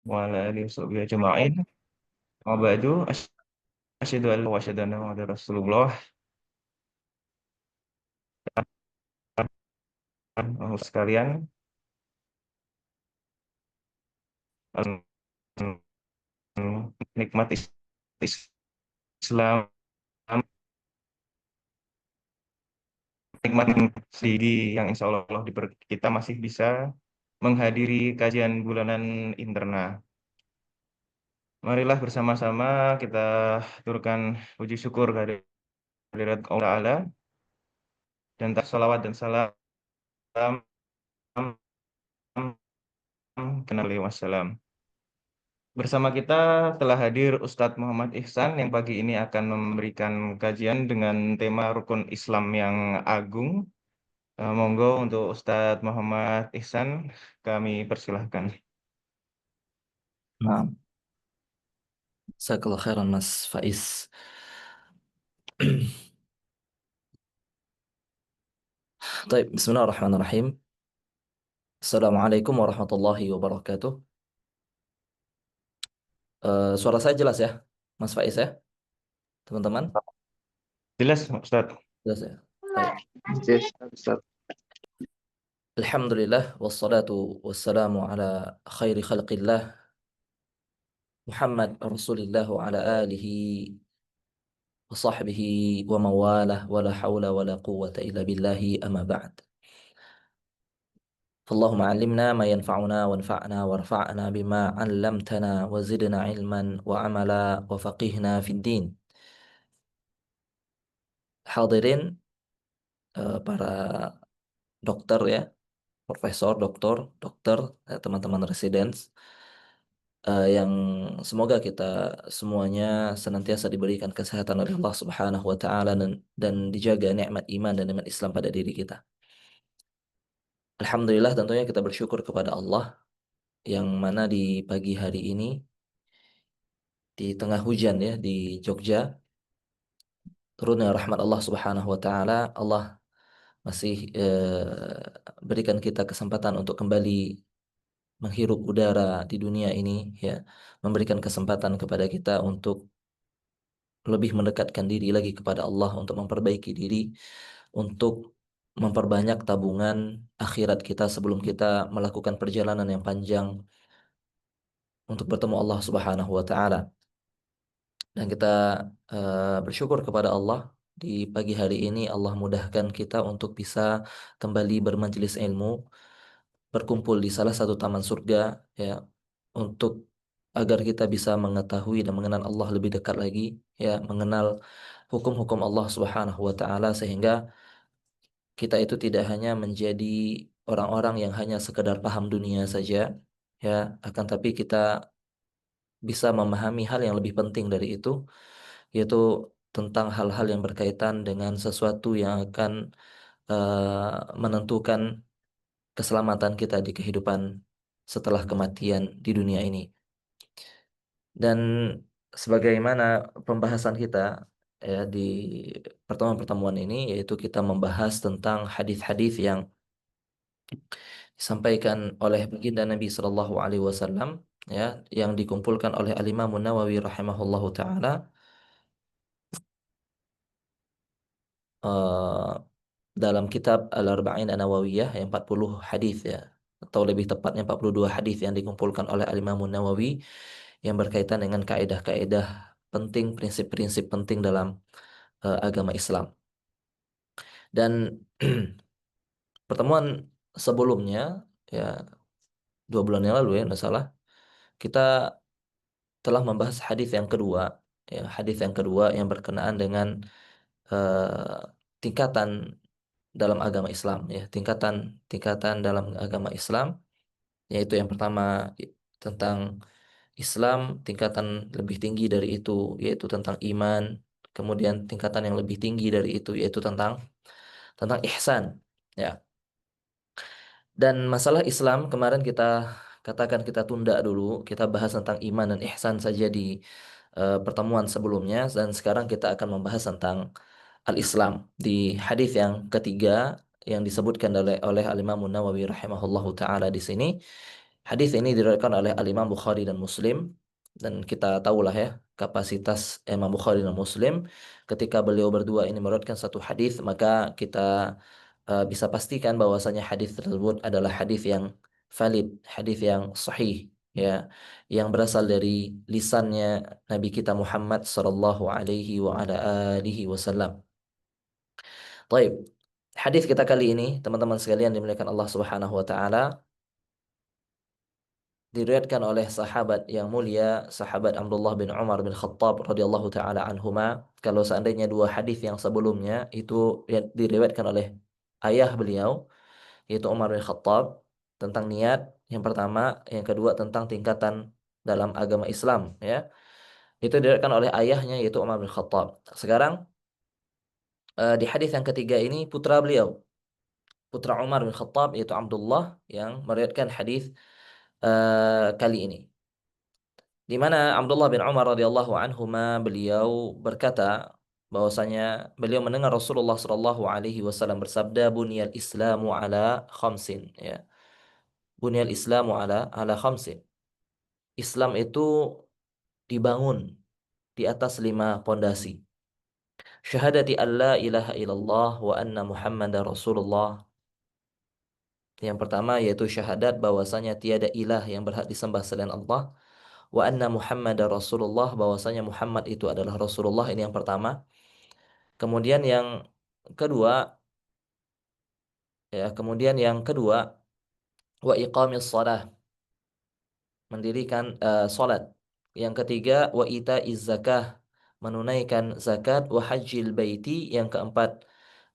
wa ala alihi washabbihi ajma'in. Amma ba'du, asyhadu an la ilaha illallah wa asyhadu anna Muhammadar Rasulullah. Sekalian, em, nikmat Islam, nikmat sendiri yang insya Allah kita masih bisa menghadiri kajian bulanan interna. Marilah bersama-sama kita turunkan puji syukur kehadirat Allah Ta'ala dan salawat dan salam kenali wassalam. Bersama kita telah hadir Ustadz Muhammad Ihsan yang pagi ini akan memberikan kajian dengan tema rukun Islam yang agung. Monggo untuk Ustadz Muhammad Ihsan kami persilahkan. Nah, Jazakallah khairan Mas Faiz. Baik, Bismillahirrahmanirrahim. Assalamualaikum warahmatullahi wabarakatuh. Suara saya jelas ya, Mas Faiz ya, teman-teman? Jelas Ustadz? Jelas ya. Baik. Yes, Ustaz. Alhamdulillah wassalatu wassalamu ala khairi khalqillah Muhammad Rasulillah wa ala alihi wa sahbihi wa mawalah wa la hawla wa la quwwata illa billahi amma ba'd. فاللهم علمنا ما ينفعنا وانفعنا وارفعنا بما علمتنا وزدنا علما وعملا وفقهنا في الدين. Hadirin para dokter ya, profesor, dokter, teman-teman residence yang semoga kita semuanya senantiasa diberikan kesehatan oleh Allah Subhanahu wa taala dan dijaga nikmat iman dan nikmat Islam pada diri kita. Alhamdulillah tentunya kita bersyukur kepada Allah yang mana di pagi hari ini di tengah hujan ya di Jogja turunnya rahmat Allah Subhanahu wa taala, Allah masih berikan kita kesempatan untuk kembali menghirup udara di dunia ini ya, memberikan kesempatan kepada kita untuk lebih mendekatkan diri lagi kepada Allah, untuk memperbaiki diri, untuk memperbanyak tabungan akhirat kita sebelum kita melakukan perjalanan yang panjang untuk bertemu Allah Subhanahu wa taala. Dan kita bersyukur kepada Allah di pagi hari ini Allah mudahkan kita untuk bisa kembali bermajelis ilmu, berkumpul di salah satu taman surga ya, untuk agar kita bisa mengetahui dan mengenal Allah lebih dekat lagi ya, mengenal hukum-hukum Allah Subhanahu wa taala sehingga kita itu tidak hanya menjadi orang-orang yang hanya sekedar paham dunia saja ya, akan tapi kita bisa memahami hal yang lebih penting dari itu, yaitu tentang hal-hal yang berkaitan dengan sesuatu yang akan menentukan keselamatan kita di kehidupan setelah kematian di dunia ini. Dan sebagaimana pembahasan kita ya di pertemuan-pertemuan ini, yaitu kita membahas tentang hadis-hadis yang disampaikan oleh baginda Nabi Shallallahu Alaihi Wasallam ya, yang dikumpulkan oleh Al-Imam Nawawi rahimahullahu taala dalam kitab Al-Arba'in An-Nawawiyah yang 40 hadis ya, atau lebih tepatnya 42 hadis yang dikumpulkan oleh Al-Imam Nawawi yang berkaitan dengan kaedah-kaedah penting, prinsip-prinsip penting dalam agama Islam. Dan pertemuan sebelumnya ya 2 bulan yang lalu ya, nggak salah, kita telah membahas hadis yang kedua ya, hadis yang kedua yang berkenaan dengan tingkatan dalam agama Islam ya, tingkatan dalam agama Islam, yaitu yang pertama tentang Islam, tingkatan lebih tinggi dari itu yaitu tentang iman, kemudian tingkatan yang lebih tinggi dari itu yaitu tentang ihsan ya. Dan masalah Islam kemarin kita katakan kita tunda dulu, kita bahas tentang iman dan ihsan saja di pertemuan sebelumnya, dan sekarang kita akan membahas tentang al-Islam di hadis yang ketiga yang disebutkan oleh Al-Imam Nawawi rahimahullahu taala di sini. Hadis ini diriwayatkan oleh Al-Imam Bukhari dan Muslim, dan kita tahulah ya kapasitas Imam Bukhari dan Muslim ketika beliau berdua ini meriwayatkan satu hadis, maka kita bisa pastikan bahwasanya hadis tersebut adalah hadis yang valid, hadis yang sahih, ya, yang berasal dari lisannya Nabi kita Muhammad sallallahu alaihi wa ala alihi wasallam. Baik, hadis kita kali ini teman-teman sekalian dimuliakan Allah Subhanahu wa taala diriwayatkan oleh sahabat yang mulia, sahabat Abdullah bin Umar bin Khattab radhiyallahu taala anhuma. Kalau seandainya dua hadis yang sebelumnya itu yang diriwayatkan oleh ayah beliau, yaitu Umar bin Khattab, tentang niat yang pertama, yang kedua tentang tingkatan dalam agama Islam, ya. Itu diriwayatkan oleh ayahnya, yaitu Umar bin Khattab. Sekarang di hadis yang ketiga ini putra beliau, putra Umar bin Khattab, yaitu Abdullah, yang meriwayatkan hadis kali ini. Di mana Abdullah bin Umar radhiyallahu anhuma beliau berkata bahwasanya beliau mendengar Rasulullah sallallahu alaihi wasallam bersabda, bunyal Islamu ala khamsin, ya. Bunyal Islamu ala khamsin. Islam itu dibangun di atas 5 pondasi. Syahadati an la ilaha illallah wa anna Muhammadar Rasulullah. Yang pertama yaitu syahadat bahwasanya tiada ilah yang berhak disembah selain Allah, wa anna Muhammadar Rasulullah, bahwasanya Muhammad itu adalah Rasulullah. Ini yang pertama. Kemudian yang kedua, kemudian yang kedua, wa iqamis shalah, mendirikan salat. Yang ketiga, wa itaiz zakah, menunaikan zakat, wa hajjil baiti, yang keempat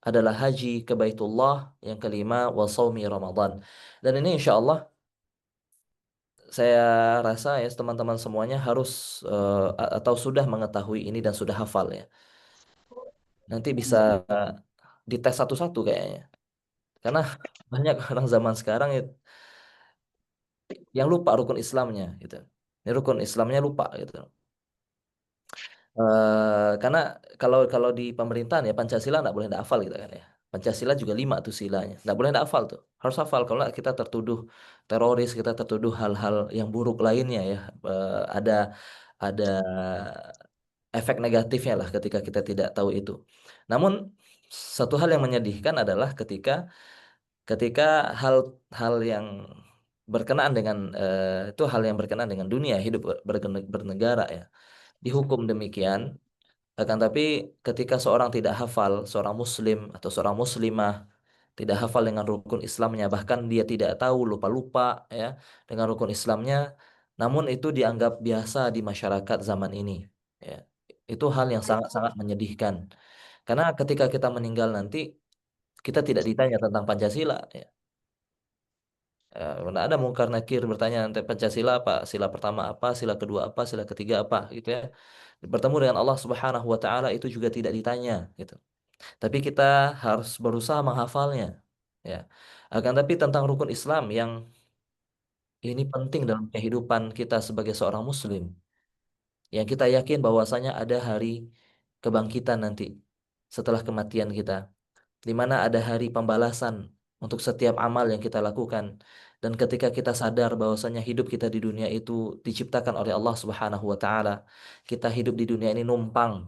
adalah haji ke Baitullah, yang kelima wa shaumi Ramadan. Dan ini insya Allah saya rasa ya teman-teman semuanya harus atau sudah mengetahui ini dan sudah hafal ya. Nanti bisa dites satu-satu kayaknya. Karena banyak orang zaman sekarang yang lupa rukun Islamnya gitu. Ini rukun Islamnya lupa gitu. Karena kalau kalau di pemerintahan ya Pancasila nggak boleh nggak hafal gitu kan ya. Pancasila juga 5 tuh silanya. Nggak boleh nggak hafal tuh. Harus hafal kalau nggak kita tertuduh teroris, kita tertuduh hal-hal yang buruk lainnya ya. Ada efek negatifnya lah ketika kita tidak tahu itu. Namun satu hal yang menyedihkan adalah ketika ketika hal-hal yang berkenaan dengan itu hal yang berkenaan dengan dunia hidup bernegara ya dihukum demikian. Akan tapi ketika seorang tidak hafal, seorang muslim atau seorang muslimah tidak hafal dengan rukun Islamnya, bahkan dia tidak tahu, lupa-lupa ya dengan rukun Islamnya, namun itu dianggap biasa di masyarakat zaman ini, ya. Itu hal yang sangat-sangat menyedihkan. Karena ketika kita meninggal nanti, kita tidak ditanya tentang Pancasila, ya. Mana ada Mungkar Nakir bertanya tentang Pancasila apa, sila pertama apa, sila kedua apa, sila ketiga apa, gitu ya. Bertemu dengan Allah Subhanahu wa taala itu juga tidak ditanya, gitu. Tapi kita harus berusaha menghafalnya, ya. Akan tapi tentang rukun Islam yang ini penting dalam kehidupan kita sebagai seorang muslim, yang kita yakin bahwasanya ada hari kebangkitan nanti setelah kematian kita, di mana ada hari pembalasan untuk setiap amal yang kita lakukan. Dan ketika kita sadar bahwasanya hidup kita di dunia itu diciptakan oleh Allah Subhanahu wa taala, kita hidup di dunia ini numpang,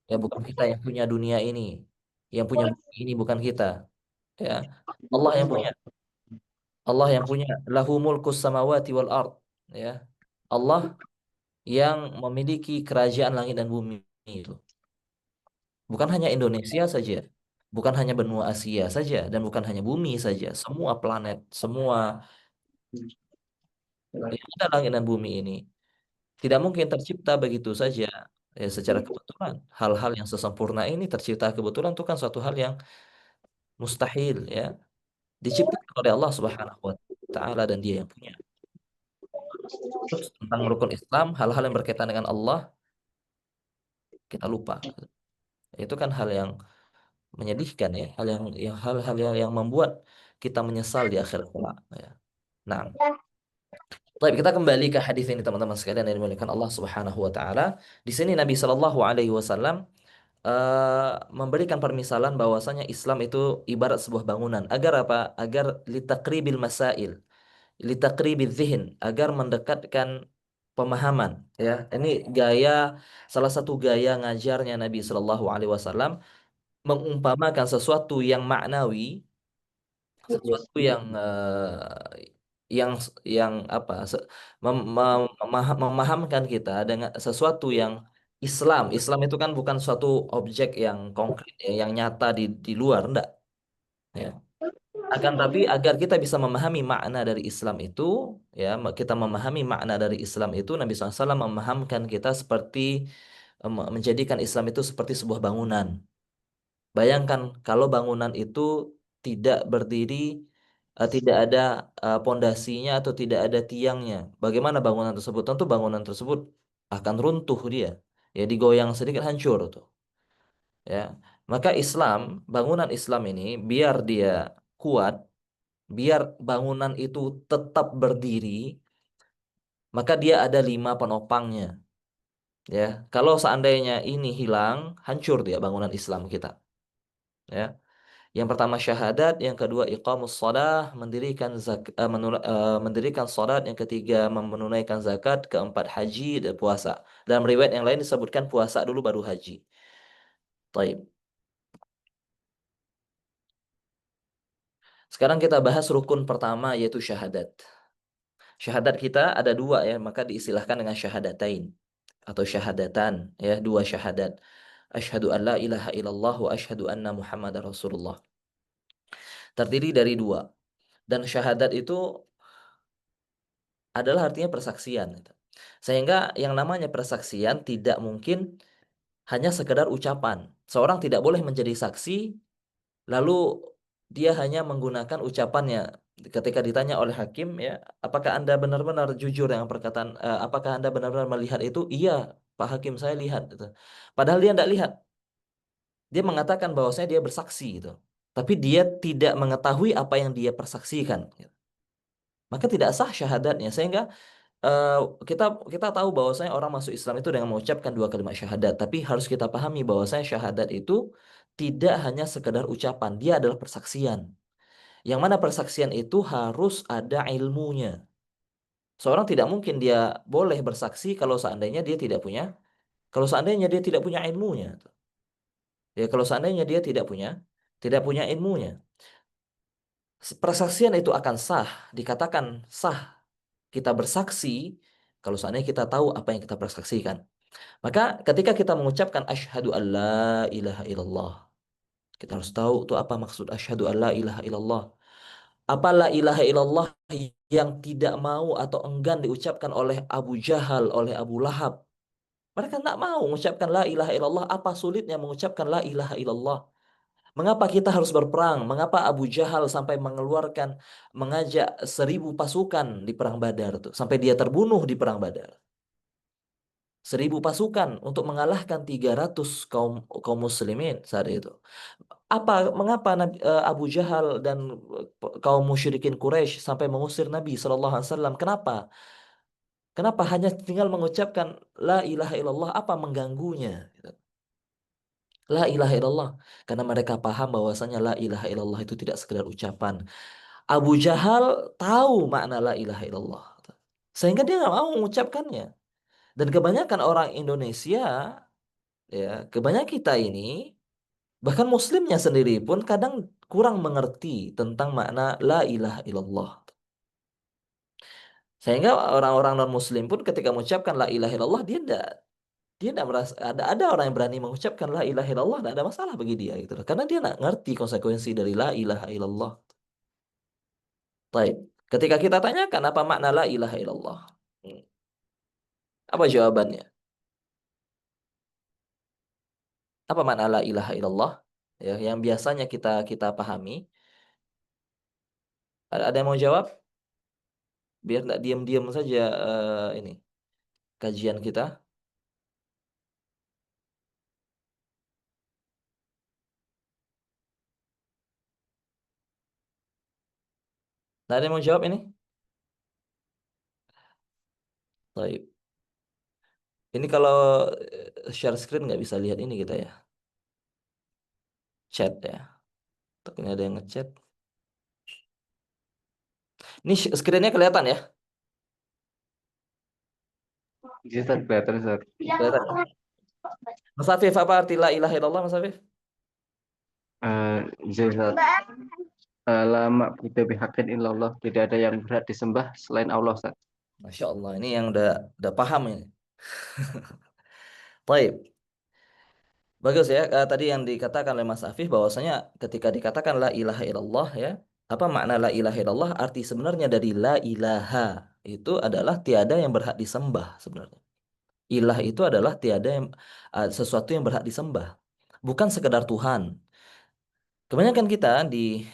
ya, bukan kita yang punya dunia ini. Yang punya bumi ini bukan kita, ya. Allah yang punya. Allah yang punya. Lahu mulkus samawati wal ard, ya. Allah yang memiliki kerajaan langit dan bumi itu. Bukan hanya Indonesia saja, bukan hanya benua Asia saja, dan bukan hanya bumi saja. Semua planet, semua yang ada langit dan bumi ini tidak mungkin tercipta begitu saja, ya, secara kebetulan. Hal-hal yang sesempurna ini tercipta kebetulan itu kan suatu hal yang mustahil, ya. Diciptakan oleh Allah Subhanahu wa taala dan Dia yang punya. Terus tentang rukun Islam, hal-hal yang berkaitan dengan Allah kita lupa. Itu kan hal yang menyedihkan ya, hal-hal yang membuat kita menyesal di akhirat kelak, ya. Nah, baik, kita kembali ke hadis ini teman-teman sekalian yang dimuliakan Allah Subhanahu wa taala. Di sini Nabi Shallallahu alaihi wasallam memberikan permisalan bahwasanya Islam itu ibarat sebuah bangunan. Agar apa? Agar litakribil masail. litaqribiz dzihn, agar mendekatkan pemahaman, ya. Ini gaya, salah satu gaya ngajarnya Nabi Shallallahu alaihi wasallam, mengumpamakan sesuatu yang maknawi, sesuatu yang yang apa memahamkan kita dengan sesuatu yang Islam. Islam itu kan bukan suatu objek yang konkret, ya, yang nyata di luar, enggak, ya. Akan tapi agar kita bisa memahami makna dari Islam itu, ya, kita memahami makna dari Islam itu, Nabi SAW memahamkan kita seperti menjadikan Islam itu seperti sebuah bangunan. Bayangkan kalau bangunan itu tidak berdiri, tidak ada pondasinya atau tidak ada tiangnya. Bagaimana bangunan tersebut? Tentu bangunan tersebut akan runtuh dia. Ya, digoyang sedikit hancur tuh. Ya. Maka Islam, bangunan Islam ini biar dia kuat, biar bangunan itu tetap berdiri, maka dia ada 5 penopangnya. Ya, kalau seandainya ini hilang, hancur dia bangunan Islam kita. Ya. Yang pertama syahadat, yang kedua iqamus shalah, mendirikan salat, yang ketiga menunaikan zakat, keempat haji dan puasa. Dalam riwayat yang lain disebutkan puasa dulu baru haji. Taib. Sekarang kita bahas rukun pertama yaitu syahadat. Syahadat kita ada 2, ya, maka diistilahkan dengan syahadatain atau syahadatan, ya, 2 syahadat. Asyhadu an la ilaha illallah wa asyhadu anna Muhammadar Rasulullah. Terdiri dari 2. Dan syahadat itu adalah artinya persaksian, gitu. Sehingga yang namanya persaksian tidak mungkin hanya sekedar ucapan. Seorang tidak boleh menjadi saksi lalu dia hanya menggunakan ucapannya. Ketika ditanya oleh hakim, ya, apakah Anda benar-benar jujur dengan perkataan, apakah Anda benar-benar melihat itu? Iya, Pak Hakim, saya lihat, gitu. Padahal dia tidak lihat. Dia mengatakan bahwasanya dia bersaksi, gitu. Tapi dia tidak mengetahui apa yang dia persaksikan, gitu. Maka tidak sah syahadatnya. Sehingga eh, kita kita tahu bahwasanya orang masuk Islam itu dengan mengucapkan 2 kalimat syahadat, tapi harus kita pahami bahwasanya syahadat itu tidak hanya sekedar ucapan, dia adalah persaksian. Yang mana persaksian itu harus ada ilmunya. Seorang tidak mungkin dia boleh bersaksi kalau seandainya dia tidak punya ilmunya. Ya, kalau seandainya dia tidak punya ilmunya. Persaksian itu akan sah, dikatakan sah kita bersaksi kalau seandainya kita tahu apa yang kita persaksikan. Maka ketika kita mengucapkan asyhadu alla ilaha illallah, kita harus tahu itu apa maksud asyhadu alla ilaha illallah. Apa la ilaha illallah yang tidak mau atau enggan diucapkan oleh Abu Jahal, oleh Abu Lahab. Mereka tidak mau mengucapkan la ilaha illallah. Apa sulitnya mengucapkan la ilaha illallah? Mengapa kita harus berperang? Mengapa Abu Jahal sampai mengajak 1.000 pasukan di perang Badar tuh, sampai dia terbunuh di perang Badar? 1.000 pasukan untuk mengalahkan 300 kaum kaum muslimin saat itu. Mengapa Abu Jahal dan kaum musyrikin Quraisy sampai mengusir Nabi Shallallahu Alaihi Wasallam? Kenapa? Kenapa hanya tinggal mengucapkan la ilaha illallah, apa mengganggunya? Gitu. La ilaha illallah. Karena mereka paham bahwasanya la ilaha illallah itu tidak sekedar ucapan. Abu Jahal tahu makna la ilaha illallah. Sehingga dia nggak mau mengucapkannya. Dan kebanyakan orang Indonesia, ya, kebanyakan kita ini, bahkan muslimnya sendiri pun kadang kurang mengerti tentang makna la ilaha illallah. Sehingga orang-orang non-muslim pun ketika mengucapkan la ilaha illallah, dia tidak merasa ada orang yang berani mengucapkan la ilaha illallah, tidak ada masalah bagi dia, gitu loh. Karena dia tidak ngerti konsekuensi dari la ilaha illallah. Baik. Ketika kita tanyakan apa makna la ilaha illallah, Hmm. apa jawabannya? Apa makna la ilaha illallah? Ya, yang biasanya kita kita pahami. Ada yang mau jawab? Biar tidak diam-diam saja ini kajian kita. Tidak ada yang mau jawab ini? Baik. Ini kalau share screen nggak bisa lihat ini kita, ya. Chat, ya. Takutnya ada yang ngechat. Ini screennya kelihatan ya? Iya, Ustaz, kelihatan, Ustaz. Kelihatan ya? Mas Afif, apa arti la ilaha illallah, Mas Afif? Eh, iya, Ustaz. La ma'budu bihaqqin illallah. Tidak ada yang berhak disembah selain Allah, Ustaz. Masya Allah, ini yang udah paham ini. Baik, bagus ya. Tadi yang dikatakan oleh Mas Afif bahwasanya ketika dikatakan la ilaha illallah ya, apa makna la ilaha illallah? Arti sebenarnya dari la ilaha itu adalah tiada yang berhak disembah sebenarnya. Ilah itu adalah tiada yang sesuatu yang berhak disembah, bukan sekedar Tuhan. Kebanyakan kita di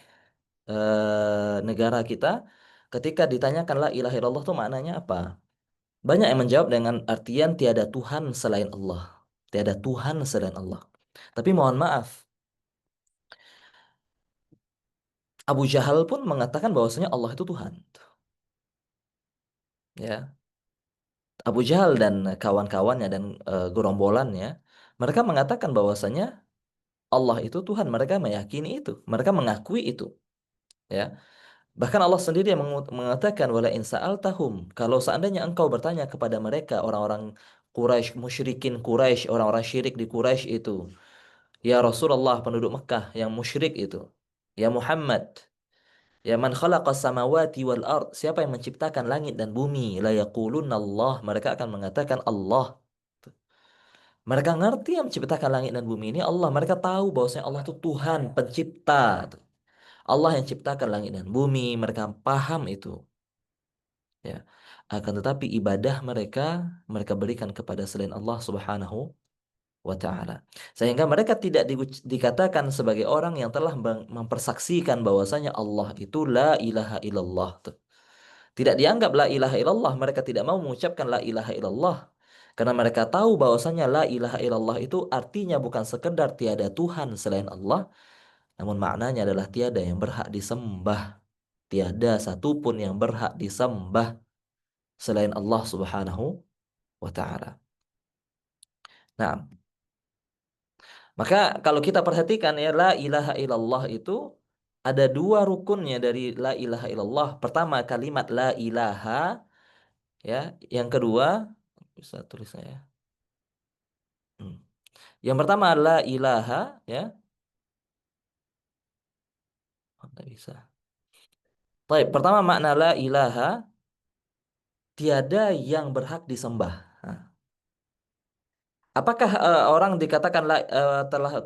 negara kita ketika ditanyakan la ilaha illallah itu maknanya apa? Banyak yang menjawab dengan artian tiada Tuhan selain Allah. Tiada Tuhan selain Allah. Tapi mohon maaf, Abu Jahal pun mengatakan bahwasanya Allah itu Tuhan. Ya, Abu Jahal dan kawan-kawannya dan gerombolannya, mereka mengatakan bahwasanya Allah itu Tuhan. Mereka meyakini itu. Mereka mengakui itu. Ya, bahkan Allah sendiri yang mengatakan wala in sa'altahum, kalau seandainya engkau bertanya kepada mereka orang-orang Quraisy, musyrikin Quraisy, orang-orang syirik di Quraisy itu, ya Rasulullah penduduk Mekah yang musyrik itu, ya Muhammad, ya man khalaqas samawati wal ard, siapa yang menciptakan langit dan bumi, la yaqulunna Allah, mereka akan mengatakan Allah. Mereka ngerti yang menciptakan langit dan bumi ini Allah. Mereka tahu bahwasanya Allah itu Tuhan, pencipta. Allah yang ciptakan langit dan bumi, mereka paham itu. Ya. Akan tetapi ibadah mereka mereka berikan kepada selain Allah Subhanahu wa taala. Sehingga mereka tidak dikatakan sebagai orang yang telah mempersaksikan bahwasanya Allah itu la ilaha illallah. Tuh. Tidak dianggap la ilaha illallah, mereka tidak mau mengucapkan la ilaha illallah. Karena mereka tahu bahwasanya la ilaha illallah itu artinya bukan sekedar tiada Tuhan selain Allah, namun maknanya adalah tiada yang berhak disembah. Tiada satupun yang berhak disembah selain Allah Subhanahu wa taala. Nah, maka kalau kita perhatikan ya la ilaha illallah itu ada dua rukunnya dari la ilaha illallah. Pertama kalimat la ilaha ya, yang kedua bisa tulis saya. Hmm. Yang pertama la ilaha ya, oh, nggak bisa. Baik, pertama makna la ilaha tiada yang berhak disembah. Nah, apakah orang dikatakan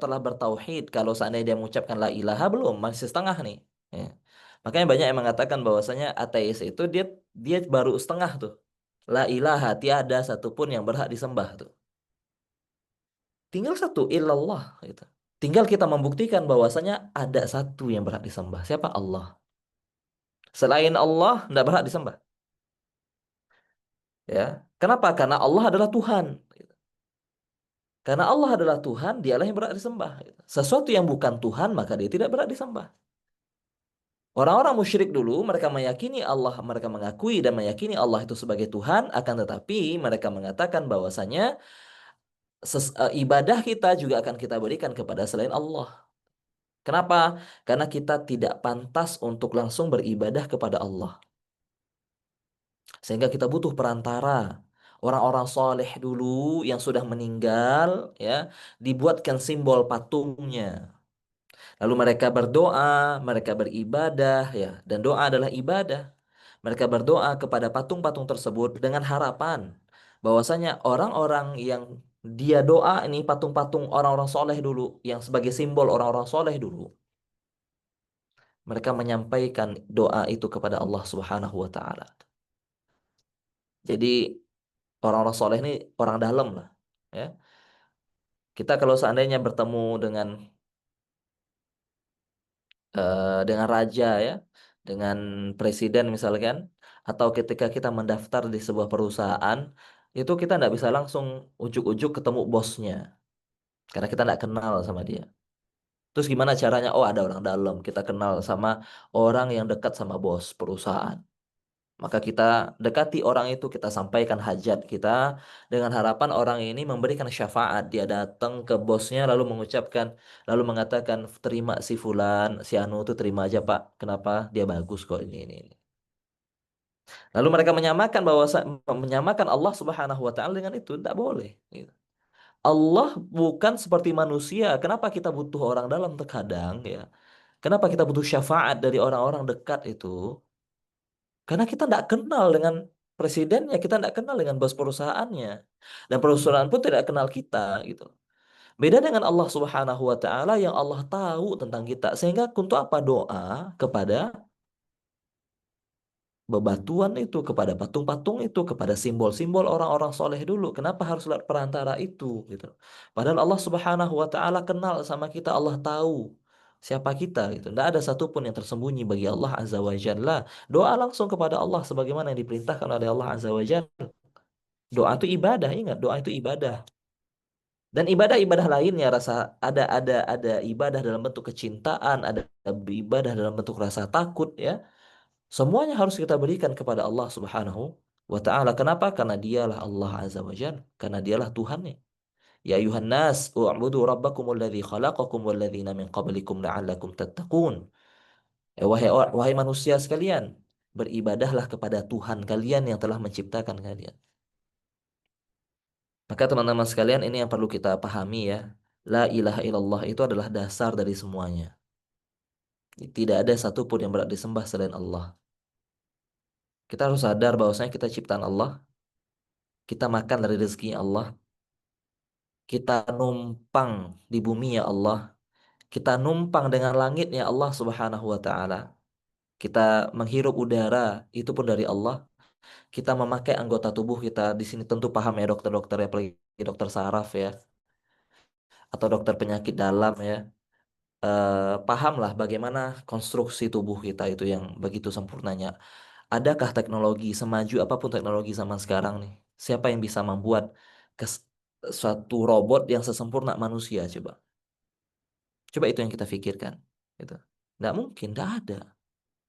telah bertauhid kalau seandainya dia mengucapkan la ilaha belum masih setengah nih. Ya. Makanya banyak yang mengatakan bahwasanya ateis itu dia dia baru setengah tuh. La ilaha tiada satupun yang berhak disembah tuh. Tinggal satu illallah gitu. Tinggal kita membuktikan bahwasanya ada satu yang berhak disembah. Siapa? Allah. Selain Allah tidak berhak disembah. Ya. Kenapa? Karena Allah adalah Tuhan. Karena Allah adalah Tuhan, dialah yang berhak disembah. Sesuatu yang bukan Tuhan, maka dia tidak berhak disembah. Orang-orang musyrik dulu, mereka meyakini Allah, mereka mengakui dan meyakini Allah itu sebagai Tuhan, akan tetapi mereka mengatakan bahwasanya ibadah kita juga akan kita berikan kepada selain Allah. Kenapa? Karena kita tidak pantas untuk langsung beribadah kepada Allah. Sehingga kita butuh perantara. Orang-orang soleh dulu yang sudah meninggal, ya, dibuatkan simbol patungnya. Lalu mereka berdoa, mereka beribadah, ya, dan doa adalah ibadah. Mereka berdoa kepada patung-patung tersebut dengan harapan bahwasanya orang-orang yang dia doa ini patung-patung orang-orang soleh dulu, yang sebagai simbol orang-orang soleh dulu, mereka menyampaikan doa itu kepada Allah Subhanahu wa taala. Jadi orang-orang soleh ini orang dalam lah, ya. Kita kalau seandainya bertemu dengan raja ya, dengan presiden misalkan, atau ketika kita mendaftar di sebuah perusahaan, itu kita tidak bisa langsung ujuk-ujuk ketemu bosnya, karena kita tidak kenal sama dia. Terus gimana caranya? Oh, ada orang dalam, kita kenal sama orang yang dekat sama bos perusahaan. Maka kita dekati orang itu, kita sampaikan hajat kita dengan harapan orang ini memberikan syafaat. Dia datang ke bosnya lalu mengucapkan, lalu mengatakan, terima si Fulan, si Anu itu terima aja Pak. Kenapa? Dia bagus kok ini. Lalu mereka menyamakan Allah Subhanahu wa taala dengan itu, tidak boleh. Gitu. Allah bukan seperti manusia. Kenapa kita butuh orang dalam terkadang ya? Kenapa kita butuh syafaat dari orang-orang dekat itu? Karena kita tidak kenal dengan presidennya, kita tidak kenal dengan bos perusahaannya, dan perusahaan pun tidak kenal kita gitu. Beda dengan Allah Subhanahu wa taala yang Allah tahu tentang kita. Sehingga untuk apa doa kepada bebatuan itu, kepada patung-patung itu, kepada simbol-simbol orang-orang soleh dulu. Kenapa harus lewat perantara itu gitu. Padahal Allah Subhanahu wa taala kenal sama kita, Allah tahu siapa kita gitu. Tidak ada satupun yang tersembunyi bagi Allah Azza wa Jalla. Doa langsung kepada Allah sebagaimana yang diperintahkan oleh Allah Azza wa Jalla. Doa itu ibadah, ingat doa itu ibadah. Dan ibadah-ibadah lainnya rasa ada ibadah dalam bentuk kecintaan, ada ibadah dalam bentuk rasa takut ya. Semuanya harus kita berikan kepada Allah Subhanahu wa taala. Kenapa? Karena dialah Allah Azza wa Jalla, karena dialah Tuhannya. Ya ayuhan nas, u'budu rabbakumul ladzi khalaqakum wal ladzina min qablikum la'allakum tattaqun. Wahai manusia sekalian, beribadahlah kepada Tuhan kalian yang telah menciptakan kalian. Maka teman-teman sekalian ini yang perlu kita pahami ya. La ilaha illallah itu adalah dasar dari semuanya. Tidak ada satupun yang berhak disembah selain Allah. Kita harus sadar bahwasanya kita ciptaan Allah, kita makan dari rezeki Allah, kita numpang di bumi ya Allah, kita numpang dengan langitnya Allah Subhanahu wa taala. Kita menghirup udara itu pun dari Allah. Kita memakai anggota tubuh kita di sini tentu paham ya dokter-dokter ya, apalagi dokter saraf ya, atau dokter penyakit dalam ya. Pahamlah bagaimana konstruksi tubuh kita itu yang begitu sempurnanya. Adakah teknologi semaju apapun teknologi zaman sekarang nih? Siapa yang bisa membuat kes- suatu robot yang sesempurna manusia coba? Coba itu yang kita pikirkan. Gitu. Nggak mungkin, nggak ada.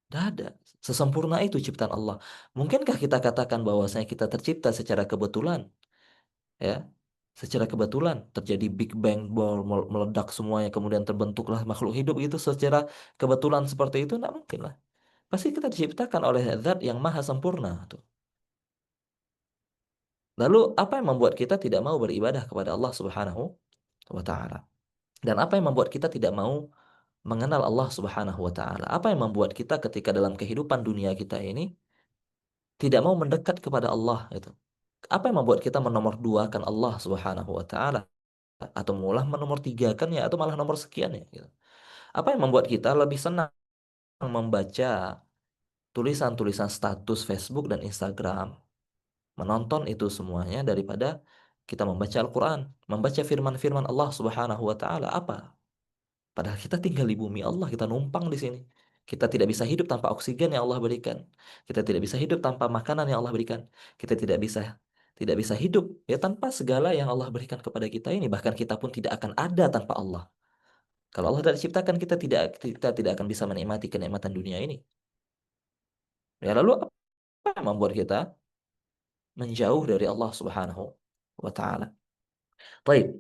Nggak ada. Sesempurna itu ciptaan Allah. Mungkinkah kita katakan bahwasanya kita tercipta secara kebetulan? Ya, secara kebetulan terjadi Big Bang Ball meledak semuanya kemudian terbentuklah makhluk hidup itu secara kebetulan seperti itu nggak mungkin lah. Pasti kita diciptakan oleh zat yang maha sempurna tuh. Lalu apa yang membuat kita tidak mau beribadah kepada Allah Subhanahu wa taala? Dan apa yang membuat kita tidak mau mengenal Allah Subhanahu wa taala? Apa yang membuat kita ketika dalam kehidupan dunia kita ini tidak mau mendekat kepada Allah itu? Apa yang membuat kita menomorduakan Allah Subhanahu wa taala atau malah menomortigakannya atau malah nomor sekian ya gitu? Apa yang membuat kita lebih senang membaca tulisan-tulisan status Facebook dan Instagram, menonton itu semuanya daripada kita membaca Al-Quran, membaca firman-firman Allah Subhanahu wa taala? Apa? Padahal kita tinggal di bumi Allah, kita numpang di sini. Kita tidak bisa hidup tanpa oksigen yang Allah berikan. Kita tidak bisa hidup tanpa makanan yang Allah berikan. Kita tidak bisa hidup ya tanpa segala yang Allah berikan kepada kita ini. Bahkan kita pun tidak akan ada tanpa Allah. Kalau Allah tidak ciptakan kita tidak akan bisa menikmati kenikmatan dunia ini. Ya lalu apa yang membuat kita menjauh dari Allah Subhanahu wa taala? Baik,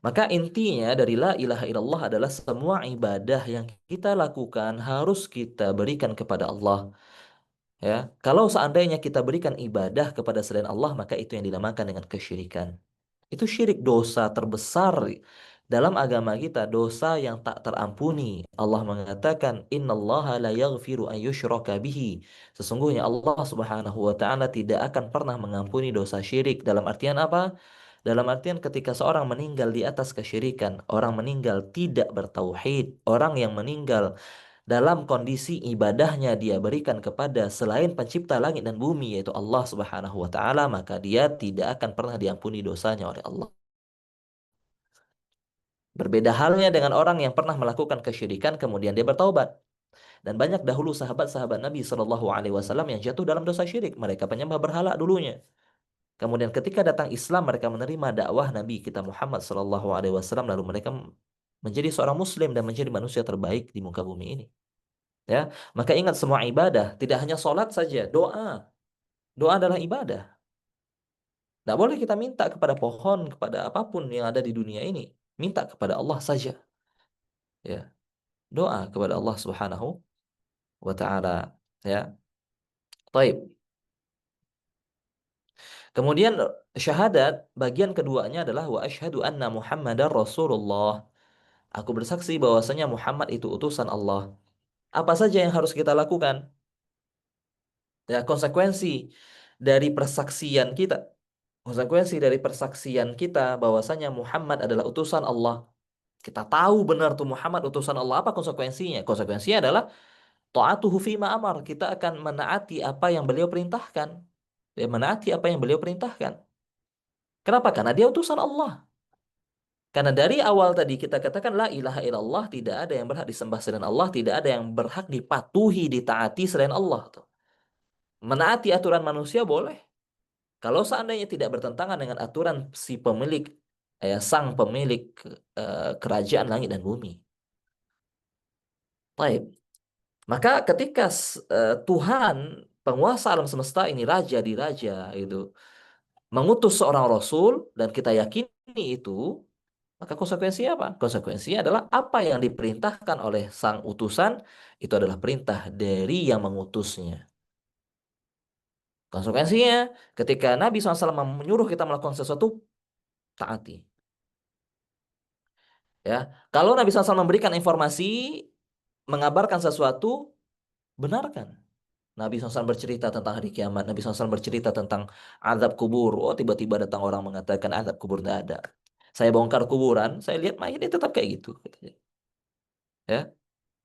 maka intinya dari la ilaha illallah adalah semua ibadah yang kita lakukan harus kita berikan kepada Allah. Ya, kalau seandainya kita berikan ibadah kepada selain Allah, maka itu yang dinamakan dengan kesyirikan. Itu syirik, dosa terbesar dalam agama kita, dosa yang tak terampuni. Allah mengatakan, "Innallaha la yaghfiru an yushraka bihi." Sesungguhnya Allah Subhanahu wa taala tidak akan pernah mengampuni dosa syirik. Dalam artian apa? Dalam artian ketika seorang meninggal di atas kesyirikan, orang meninggal tidak bertauhid, orang yang meninggal dalam kondisi ibadahnya dia berikan kepada selain pencipta langit dan bumi yaitu Allah Subhanahu wa taala, maka dia tidak akan pernah diampuni dosanya oleh Allah. Berbeda halnya dengan orang yang pernah melakukan kesyirikan kemudian dia bertaubat. Dan banyak dahulu sahabat-sahabat Nabi Shallallahu alaihi wasallam yang jatuh dalam dosa syirik. Mereka penyembah berhala dulunya. Kemudian ketika datang Islam mereka menerima dakwah Nabi kita Muhammad Shallallahu alaihi wasallam lalu mereka menjadi seorang muslim dan menjadi manusia terbaik di muka bumi ini. Ya, maka ingat semua ibadah, tidak hanya sholat saja, doa. Doa adalah ibadah. Tidak boleh kita minta kepada pohon, kepada apapun yang ada di dunia ini. Minta kepada Allah saja. Ya, doa kepada Allah Subhanahu wa taala. Ya. Taib. Kemudian syahadat bagian keduanya adalah wa asyhadu anna Muhammadar Rasulullah. Aku bersaksi bahwasanya Muhammad itu utusan Allah. Apa saja yang harus kita lakukan? Ya, konsekuensi dari persaksian kita. Konsekuensi dari persaksian kita bahwasanya Muhammad adalah utusan Allah. Kita tahu benar tuh Muhammad utusan Allah. Apa konsekuensinya? Konsekuensinya adalah ta'atuhu fima amar. Kita akan menaati apa yang beliau perintahkan. Ya, menaati apa yang beliau perintahkan. Kenapa? Karena dia utusan Allah. Karena dari awal tadi kita katakan la ilaha illallah, tidak ada yang berhak disembah selain Allah, tidak ada yang berhak dipatuhi, ditaati selain Allah tuh. Menaati aturan manusia boleh. Kalau seandainya tidak bertentangan dengan aturan si pemilik, sang pemilik kerajaan langit dan bumi. Baik. Maka ketika Tuhan, penguasa alam semesta ini, raja di raja itu, mengutus seorang rasul dan kita yakini itu, maka konsekuensinya apa? Konsekuensinya adalah apa yang diperintahkan oleh sang utusan itu adalah perintah dari yang mengutusnya. Konsekuensinya, ketika Nabi SAW menyuruh kita melakukan sesuatu, taati. Ya, kalau Nabi SAW memberikan informasi, mengabarkan sesuatu, benarkan. Nabi SAW bercerita tentang hari kiamat. Nabi SAW bercerita tentang azab kubur. Oh, tiba-tiba datang orang mengatakan azab kubur tidak ada. Saya bongkar kuburan, saya lihat mayatnya tetap kayak gitu. Ya,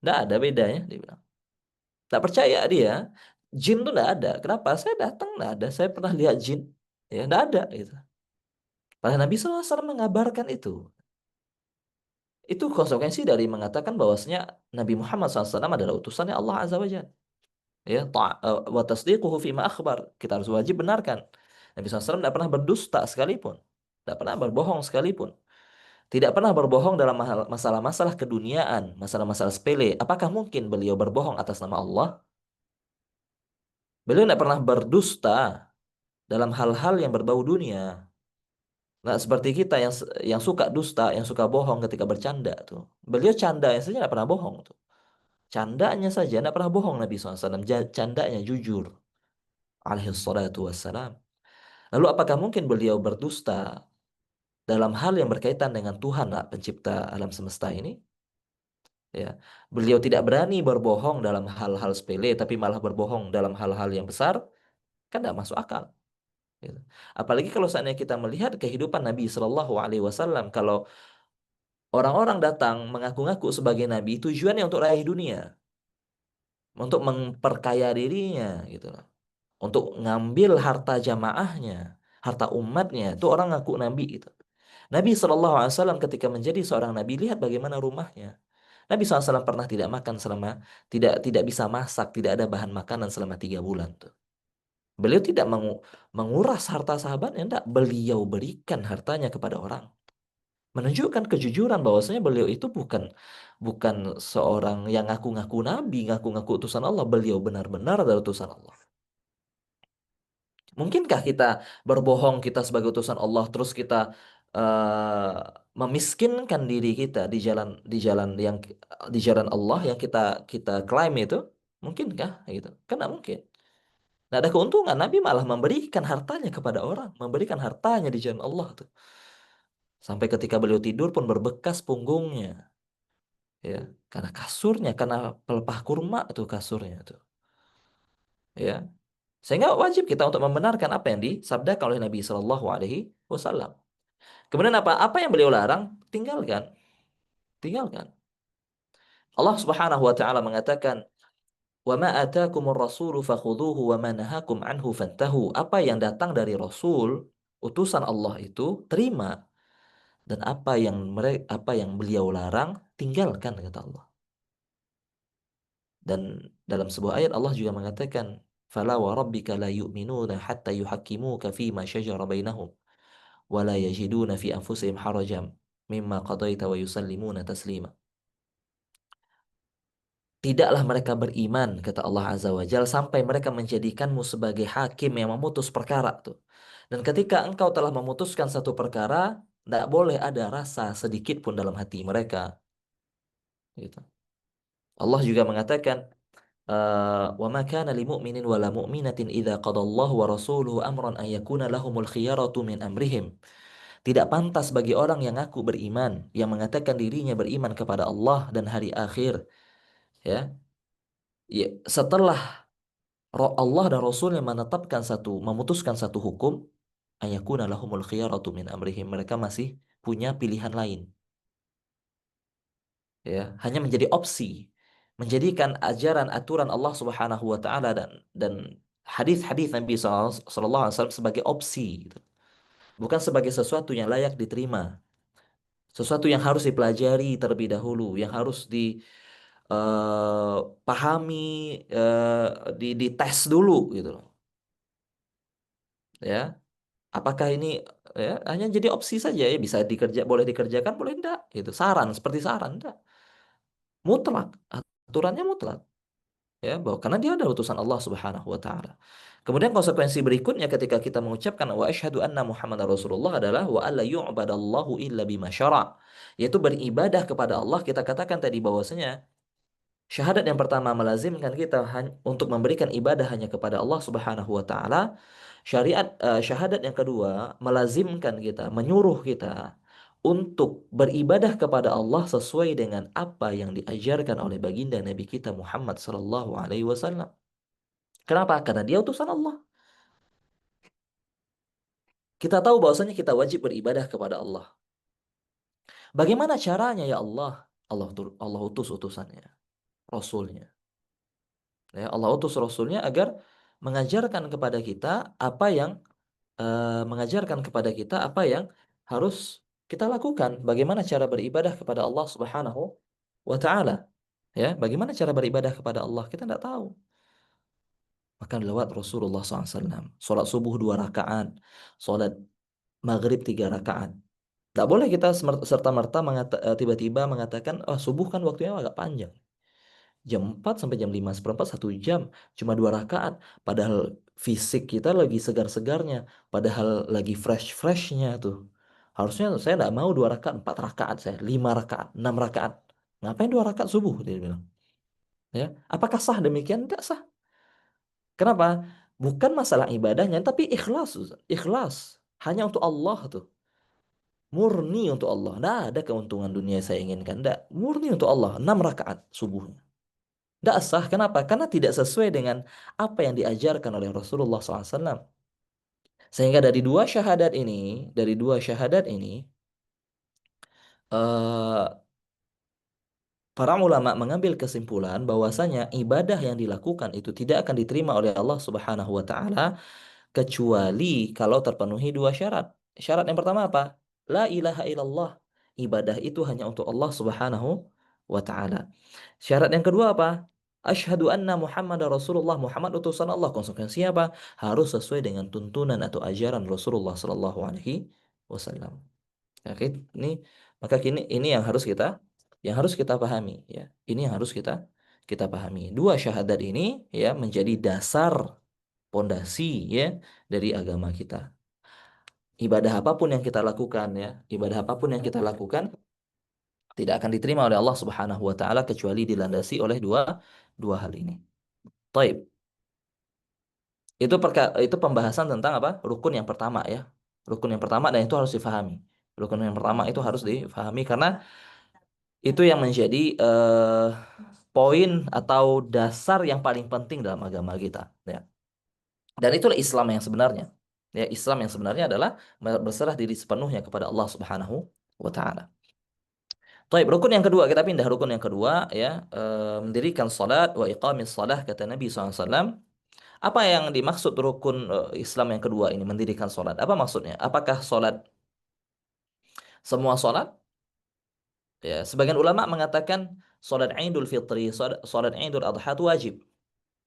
tidak ada bedanya. Dia bilang. Tak percaya dia, jin tuh tidak ada. Kenapa? Saya datang tidak ada. Saya pernah lihat jin. Ya, tidak ada. Gitu. Padahal Nabi SAW mengabarkan itu. Itu konsekuensi dari mengatakan bahwasanya Nabi Muhammad SAW adalah utusannya Allah Azza wa Jalla. Ya, wa tasdiquhu fima akhbar. Kita harus wajib benarkan. Nabi SAW tidak pernah berdusta sekalipun. Tidak pernah berbohong sekalipun. Tidak pernah berbohong dalam masalah-masalah keduniaan, masalah-masalah sepele. Apakah mungkin beliau berbohong atas nama Allah? Beliau tidak pernah berdusta dalam hal-hal yang berbau dunia. Nah, seperti kita yang suka dusta, yang suka bohong ketika bercanda tuh. Beliau canda yang saja tidak pernah bohong tuh. Candanya saja tidak pernah bohong Nabi SAW. Candanya jujur. Alaihi salatu wassalam. Lalu apakah mungkin beliau berdusta dalam hal yang berkaitan dengan Tuhan lah, pencipta alam semesta ini? Ya, beliau tidak berani berbohong dalam hal-hal sepele, tapi malah berbohong dalam hal-hal yang besar, kan tidak masuk akal. Gitu. Apalagi kalau seandainya kita melihat kehidupan Nabi Shallallahu Alaihi Wasallam, kalau orang-orang datang mengaku-ngaku sebagai Nabi, tujuannya untuk raih dunia, untuk memperkaya dirinya, gitu loh. Untuk ngambil harta jamaahnya, harta umatnya, itu orang ngaku Nabi gitu. Nabi SAW ketika menjadi seorang Nabi, lihat bagaimana rumahnya. Nabi SAW pernah tidak makan selama, tidak bisa masak, tidak ada bahan makanan selama 3 bulan tuh. Beliau tidak menguras harta sahabatnya, enggak. Beliau berikan hartanya kepada orang. Menunjukkan kejujuran bahwasanya beliau itu bukan bukan seorang yang ngaku-ngaku nabi, ngaku-ngaku utusan Allah. Beliau benar-benar adalah utusan Allah. Mungkinkah kita berbohong kita sebagai utusan Allah terus kita eh, memiskinkan diri kita di jalan yang di jalan Allah yang kita kita klaim itu? Mungkinkah gitu? Kan tidak mungkin. Tidak ada keuntungan. Nabi malah memberikan hartanya kepada orang, memberikan hartanya di jalan Allah tuh. Sampai ketika beliau tidur pun berbekas punggungnya, ya, karena kasurnya, karena pelepah kurma tuh kasurnya tuh, ya. Sehingga wajib kita untuk membenarkan apa yang disabdakan oleh Nabi Shallallahu Alaihi Wasallam. Kemudian apa? Apa yang beliau larang, tinggalkan, tinggalkan. Allah Subhanahu Wa Taala mengatakan, "Wa ma atakumur rasulu fakhudhuhu wa ma nahakum anhu fantahu." Apa yang datang dari Rasul, utusan Allah itu terima, dan apa yang beliau larang, tinggalkan kata Allah. Dan dalam sebuah ayat Allah juga mengatakan, "Fala wa rabbika la yu'minuna hatta yuhakkimuka fima shajara bainahum wa la yajiduna fi anfusihim harajan mimma qadaita wa yusallimuna taslima." Tidaklah mereka beriman, kata Allah Azza wa Jalla, sampai mereka menjadikanmu sebagai hakim yang memutus perkara tuh. Dan ketika engkau telah memutuskan satu perkara, tidak boleh ada rasa sedikit pun dalam hati mereka. Gitu. Allah juga mengatakan, wa ma kana lil mu'minin wa la mu'minatin idza qadallahu wa rasuluhu amran an yakuna lahumul khiyaratu min amrihim. Tidak pantas bagi orang yang ngaku beriman, yang mengatakan dirinya beriman kepada Allah dan hari akhir, ya. Ya, setelah Allah dan Rasulnya menetapkan memutuskan satu hukum, ayakuna lahumul khiyaratu min amrihim. Mereka masih punya pilihan lain, ya. Hanya menjadi opsi, menjadikan ajaran aturan Allah Subhanahu wa taala dan hadis-hadis Nabi sallallahu alaihi wasallam sebagai opsi, gitu. Bukan sebagai sesuatu yang layak diterima, sesuatu yang harus dipelajari terlebih dahulu, yang harus dipahami, dites dulu, gitu loh, ya. Apakah ini, ya, hanya jadi opsi saja, ya, bisa boleh dikerjakan, boleh enggak, gitu. Saran, seperti saran, enggak. Mutlak, aturannya mutlak, ya, bahwa karena dia adalah utusan Allah Subhanahu wa taala. Kemudian konsekuensi berikutnya ketika kita mengucapkan wa asyhadu anna Muhammadar Rasulullah adalah wa alla yu'badallahu illa bima syara', yaitu beribadah kepada Allah. Kita katakan tadi bahwasanya syahadat yang pertama melazimkan kita untuk memberikan ibadah hanya kepada Allah Subhanahu wa taala. Syahadat yang kedua melazimkan kita, menyuruh kita untuk beribadah kepada Allah sesuai dengan apa yang diajarkan oleh baginda Nabi kita Muhammad sallallahu alaihi wasallam. Kenapa? Karena dia utusan Allah. Kita tahu bahwasanya kita wajib beribadah kepada Allah. Bagaimana caranya ya Allah? Allah utus utusannya, Rasulnya. Ya, Allah utus Rasulnya agar mengajarkan kepada kita apa yang mengajarkan kepada kita apa yang harus kita lakukan. Bagaimana cara beribadah kepada Allah Subhanahu wa taala. Ya, bagaimana cara beribadah kepada Allah? Kita tidak tahu. Maka lewat Rasulullah SAW. Sholat subuh 2 rakaat, sholat maghrib 3 rakaat. Tidak boleh kita serta-merta tiba-tiba mengatakan, oh subuh kan waktunya agak panjang. Jam 4 sampai jam 5 seperempat 1 jam, cuma 2 rakaat. Padahal fisik kita lagi segar-segarnya, padahal lagi fresh-freshnya tuh. Harusnya saya tidak mau 2 rakaat, 4 rakaat, saya 5 rakaat, 6 rakaat. Ngapain 2 rakaat subuh? Dia bilang. Ya, apakah sah demikian? Tidak sah. Kenapa? Bukan masalah ibadahnya, tapi ikhlas, Ustaz. Ikhlas. Hanya untuk Allah tuh. Murni untuk Allah. Tidak ada keuntungan dunia yang saya inginkan. Tidak. Murni untuk Allah. 6 rakaat subuhnya. Tidak sah. Kenapa? Karena tidak sesuai dengan apa yang diajarkan oleh Rasulullah SAW. Sehingga dari dua syahadat ini, eh, para ulama mengambil kesimpulan bahwasanya ibadah yang dilakukan itu tidak akan diterima oleh Allah Subhanahu wa taala kecuali kalau terpenuhi 2 syarat. Syarat yang pertama apa? La ilaha illallah. Ibadah itu hanya untuk Allah Subhanahu wa taala. Syarat yang kedua apa? Asyhadu anna Muhammad Rasulullah. Muhammad utusan Allah. Konsekuensinya apa? Harus sesuai dengan tuntunan atau ajaran Rasulullah sallallahu alaihi wasallam. Oke, ini maka ini yang harus kita pahami, ya. Ini yang harus kita pahami. 2 syahadat ini, ya, menjadi dasar pondasi, ya, dari agama kita. Ibadah apapun yang kita lakukan, ya, ibadah apapun yang kita lakukan tidak akan diterima oleh Allah Subhanahu wa taala kecuali dilandasi oleh dua dua hal ini. Taib. Itu pembahasan tentang apa? Rukun yang pertama, ya. Rukun yang pertama, dan itu harus difahami. Rukun yang pertama itu harus difahami karena itu yang menjadi poin atau dasar yang paling penting dalam agama kita, ya. Dan itulah Islam yang sebenarnya. Ya, Islam yang sebenarnya adalah berserah diri sepenuhnya kepada Allah Subhanahu wa taala. Baik, rukun yang kedua, kita pindah rukun yang kedua, ya, mendirikan salat wa iqamis salah, kata Nabi SAW. Apa yang dimaksud rukun Islam yang kedua ini, mendirikan salat? Apa maksudnya? Apakah salat semua salat? Ya, sebagian ulama mengatakan salat Idul Fitri, salat Idul Adha itu wajib.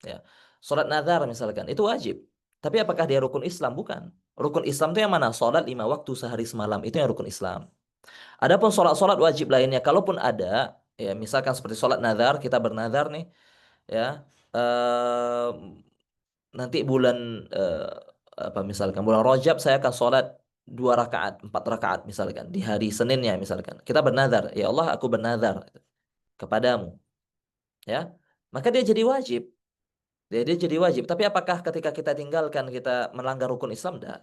Ya. Salat nazar misalkan, itu wajib. Tapi apakah dia rukun Islam? Bukan. Rukun Islam itu yang mana? Salat 5 waktu sehari semalam, itu yang rukun Islam. Adapun salat-salat wajib lainnya, kalaupun ada, ya, misalkan seperti salat nazar, kita bernazar nih, ya, eh, nanti bulan, apa misalkan bulan Rajab saya akan salat 2 rakaat, 4 rakaat misalkan di hari Seninnya misalkan. Kita bernazar, ya Allah, aku bernazar kepadamu, ya. maka dia jadi wajib. Dia jadi wajib. Tapi apakah ketika kita tinggalkan kita melanggar rukun Islam? Tidak.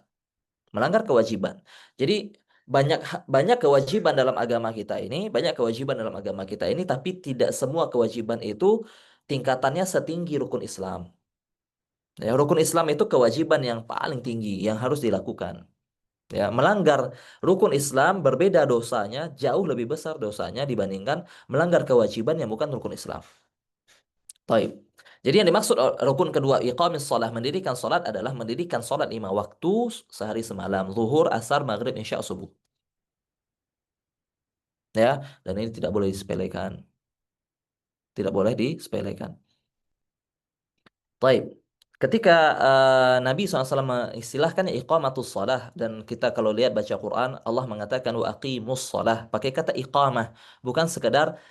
Melanggar kewajiban. Jadi banyak kewajiban dalam agama kita ini, banyak kewajiban dalam agama kita ini, tapi tidak semua kewajiban itu tingkatannya setinggi rukun Islam. Ya, rukun Islam itu kewajiban yang paling tinggi yang harus dilakukan. Ya, melanggar rukun Islam berbeda dosanya, jauh lebih besar dosanya dibandingkan melanggar kewajiban yang bukan rukun Islam. Taib. Jadi yang dimaksud rukun kedua iqamis salat, mendirikan salat adalah mendirikan salat 5 waktu sehari semalam, zuhur, asar, maghrib, isya, subuh. Ya, dan ini tidak boleh disepelekan. Tidak boleh disepelekan. Taib. Ketika Nabi SAW mengistilahkan iqamatus salah, dan kita kalau lihat baca Quran, Allah mengatakan wa aqimus salah, pakai kata iqamah, bukan sekedar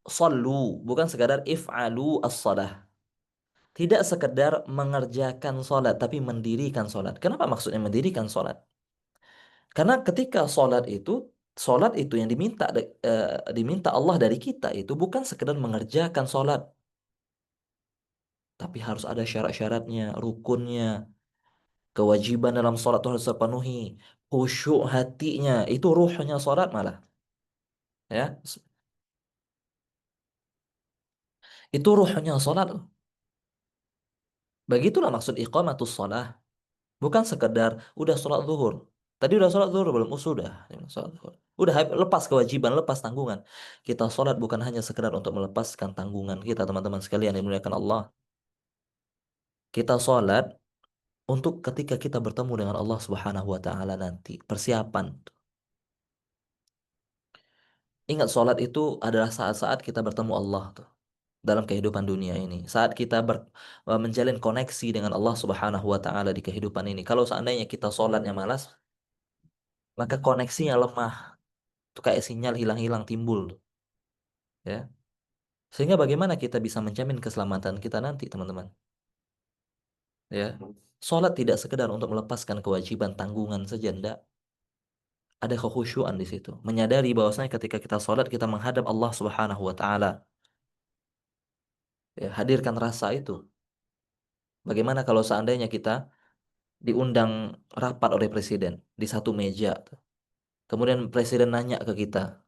sallu, bukan sekedar if'alu as-salah. Tidak sekedar mengerjakan salat, tapi mendirikan salat. Kenapa maksudnya mendirikan salat? Karena ketika salat itu yang diminta Allah dari kita itu bukan sekedar mengerjakan salat, tapi harus ada syarat-syaratnya, rukunnya, kewajiban dalam salat itu harus terpenuhi, khusyuk hatinya, itu ruhnya salat malah, ya. Itu ruhnya salat. Begitulah maksud iqamatus shalah. Bukan sekedar udah sholat zuhur. Tadi udah sholat zuhur belum? Oh, sudah. Sholat zuhur. Udah lepas kewajiban, lepas tanggungan. Kita sholat bukan hanya sekedar untuk melepaskan tanggungan kita, teman-teman sekalian yang dimuliakan Allah. Kita sholat untuk ketika kita bertemu dengan Allah Subhanahu wa taala nanti, persiapan. Ingat sholat itu adalah saat-saat kita bertemu Allah tuh dalam kehidupan dunia ini. Saat kita menjalin koneksi dengan Allah Subhanahu wa taala di kehidupan ini. Kalau seandainya kita sholatnya malas, maka koneksinya lemah. Itu kayak sinyal hilang-hilang timbul, ya. Sehingga bagaimana kita bisa menjamin keselamatan kita nanti, teman-teman? Ya. Salat tidak sekedar untuk melepaskan kewajiban tanggungan saja, enggak. Ada kekhusyuan di situ. Menyadari bahwasanya ketika kita salat kita menghadap Allah Subhanahu wa taala. Ya, hadirkan rasa itu. Bagaimana kalau seandainya kita diundang rapat oleh presiden di satu meja, kemudian presiden nanya ke kita,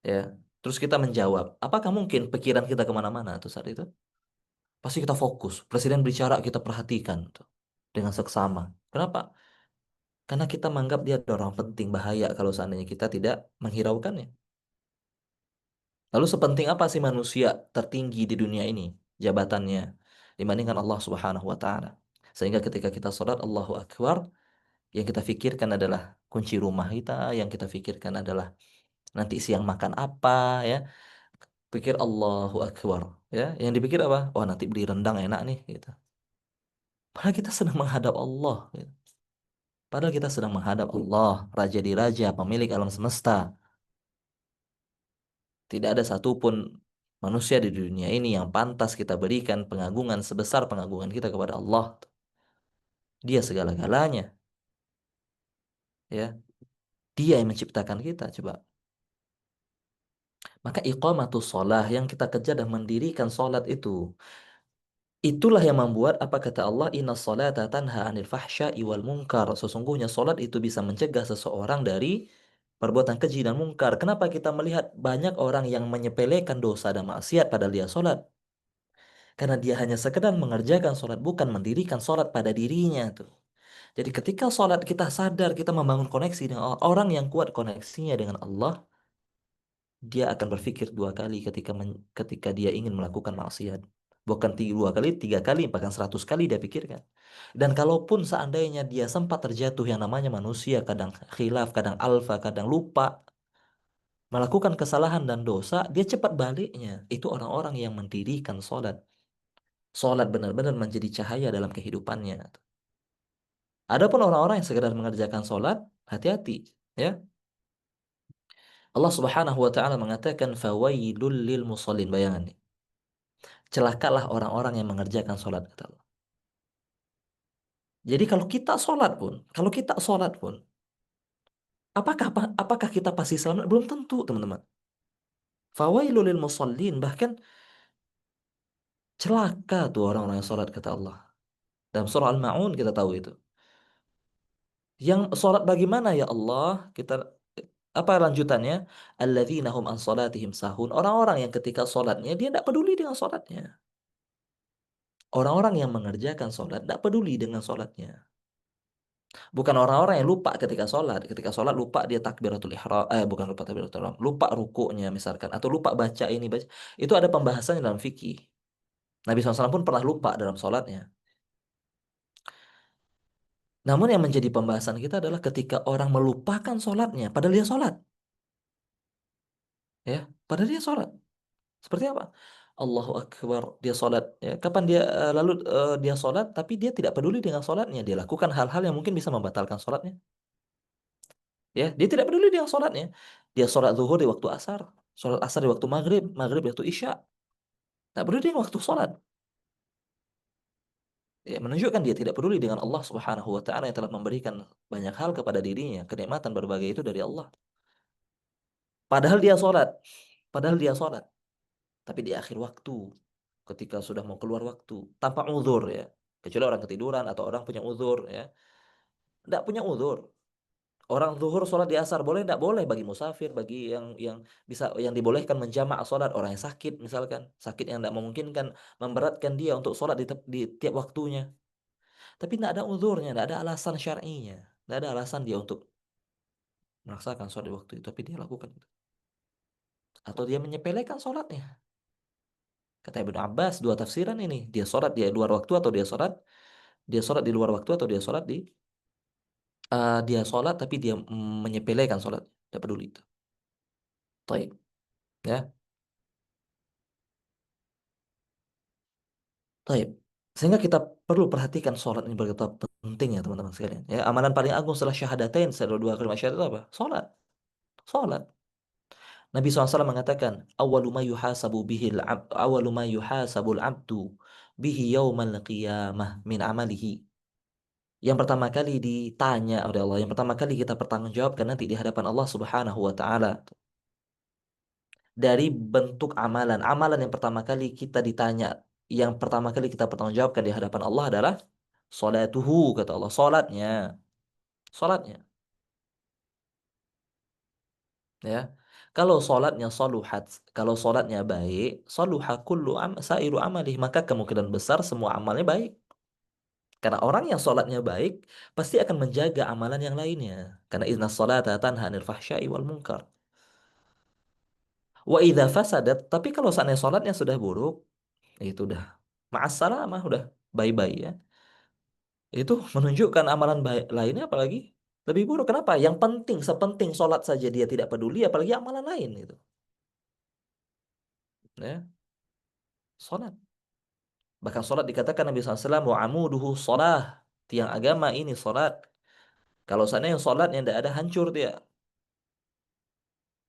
ya, terus kita menjawab, apakah mungkin pikiran kita kemana-mana tuh saat itu? Pasti kita fokus. Presiden bicara kita perhatikan tuh dengan seksama. Kenapa? Karena kita menganggap dia adalah orang penting, bahaya kalau seandainya kita tidak menghiraukannya. Lalu sepenting apa sih manusia tertinggi di dunia ini jabatannya dibandingkan Allah Subhanahu wa taala? Sehingga ketika kita sholat Allahu Akbar, yang kita pikirkan adalah kunci rumah kita, yang kita pikirkan adalah nanti siang makan apa, ya. Pikir Allahu Akbar, ya. Yang dipikir apa? Oh, nanti beli rendang enak nih gitu. Padahal kita sedang menghadap Allah, gitu. Padahal kita sedang menghadap Allah, Raja di Raja, pemilik alam semesta. Tidak ada satupun manusia di dunia ini yang pantas kita berikan pengagungan sebesar pengagungan kita kepada Allah. Dia segala-galanya, ya. Dia yang menciptakan kita, coba. Maka iqamatus sholah yang kita kejar dan mendirikan sholat itu, itulah yang membuat apa kata Allah, inna sholata tanha anil fahsya'i wal munkar. Sesungguhnya sholat itu bisa mencegah seseorang dari perbuatan keji dan mungkar. Kenapa kita melihat banyak orang yang menyepelekan dosa dan maksiat pada dia sholat? Karena dia hanya sekedar mengerjakan sholat, bukan mendirikan sholat pada dirinya tuh. Jadi ketika sholat kita sadar kita membangun koneksi dengan orang yang kuat koneksinya dengan Allah, dia akan berpikir 2 kali ketika dia ingin melakukan maksiat. Bukan 2 kali, 3 kali, bahkan 100 kali dia pikirkan. Dan kalaupun seandainya dia sempat terjatuh, yang namanya manusia, kadang khilaf, kadang alfa, kadang lupa, melakukan kesalahan dan dosa, dia cepat baliknya. Itu orang-orang yang mendirikan sholat. Sholat benar-benar menjadi cahaya dalam kehidupannya. Adapun orang-orang yang sekedar mengerjakan sholat, hati-hati, ya. Allah Subhanahu wa taala mengatakan fawailul lil musallin. Bayangan nih. Celakalah orang-orang yang mengerjakan sholat, kata Allah. Jadi kalau kita sholat pun, apakah kita pasti selamat? Belum tentu, teman-teman. Fawailul lil musallin, bahkan Celaka tuh orang-orang yang sholat kata Allah. Dalam surah Al-Ma'un kita tahu itu. Yang sholat bagaimana ya Allah? Kita apa lanjutannya? Alladzina hum an sholatihim sahun. Orang-orang yang ketika sholatnya dia tidak peduli dengan sholatnya. Orang-orang yang mengerjakan sholat tidak peduli dengan sholatnya. Bukan orang-orang yang lupa ketika sholat. Ketika sholat lupa dia takbiratul ihram. Bukan lupa takbiratul ihram. Lupa rukuknya misalkan. Atau lupa baca ini. Baca. Itu ada pembahasannya dalam fikih. Nabi SAW pun pernah lupa dalam sholatnya. Namun yang menjadi pembahasan kita adalah ketika orang melupakan sholatnya. Padahal dia sholat. Ya, padahal dia sholat. Seperti apa? Allahu Akbar, dia sholat. Ya, kapan dia lalu dia sholat, tapi dia tidak peduli dengan sholatnya. Dia lakukan hal-hal yang mungkin bisa membatalkan sholatnya. Ya, dia tidak peduli dengan sholatnya. Dia sholat zuhur di waktu asar, sholat asar di waktu maghrib, maghrib di waktu isya. Tak peduli dengan waktu sholat. Ya, menunjukkan dia tidak peduli dengan Allah Subhanahu wa taala yang telah memberikan banyak hal kepada dirinya, kenikmatan berbagai itu dari Allah. Padahal dia sholat, padahal dia sholat, tapi di akhir waktu, ketika sudah mau keluar waktu, tanpa uzur ya, kecuali orang ketiduran atau orang punya uzur ya, tidak punya uzur. Orang zuhur sholat di asar boleh tidak boleh bagi musafir, bagi yang bisa yang dibolehkan menjamak sholat orang yang sakit misalkan, sakit yang tidak memungkinkan memberatkan dia untuk sholat di tiap waktunya. Tapi tidak ada uzurnya, tidak ada alasan syar'inya, tidak ada alasan dia untuk melaksanakan sholat di waktu itu, tapi dia lakukan itu. Atau dia menyepelekan sholatnya. Kata Ibnu Abbas, dua tafsiran ini. Dia sholat di luar waktu atau dia sholat di luar waktu atau dia sholat dia sholat tapi dia menyepelekan sholat. Tidak peduli itu. Taib. Ya. Taib. Sehingga kita perlu perhatikan sholat ini begitu penting ya teman-teman sekalian. Ya, amalan paling agung setelah syahadatain, setelah dua kalimat syahadat itu apa? Sholat. Sholat. Nabi SAW mengatakan, awalu ma yuhasabul abdu bihi yaumal qiyamah min amalihi. Yang pertama kali ditanya oleh Allah, yang pertama kali kita pertanggungjawabkan nanti di hadapan Allah Subhanahu wa taala dari bentuk amalan. Amalan yang pertama kali kita ditanya, yang pertama kali kita pertanggungjawabkan di hadapan Allah adalah salatuhu kata Allah, salatnya. Salatnya, ya. Kalau salatnya saluhat, kalau salatnya baik, saluha kullu sairu amalih, maka kemungkinan besar semua amalnya baik. Karena orang yang sholatnya baik pasti akan menjaga amalan yang lainnya. Karena inna sholata tanha anil fahsya'i wal munkar. Wa idza fasadat, tapi kalau seandainya sholatnya sudah buruk, itu udah ma'assalamah, udah bye-bye ya. Itu menunjukkan amalan baik lainnya apalagi lebih buruk. Kenapa? Yang penting, sepenting sholat saja dia tidak peduli, apalagi amalan lain itu. Ya, sholat. Bahkan sholat dikatakan Nabi SAW, wa amuduhu sholah. Tiang agama ini sholat. Kalau seandainya sholatnya tidak ada, hancur dia.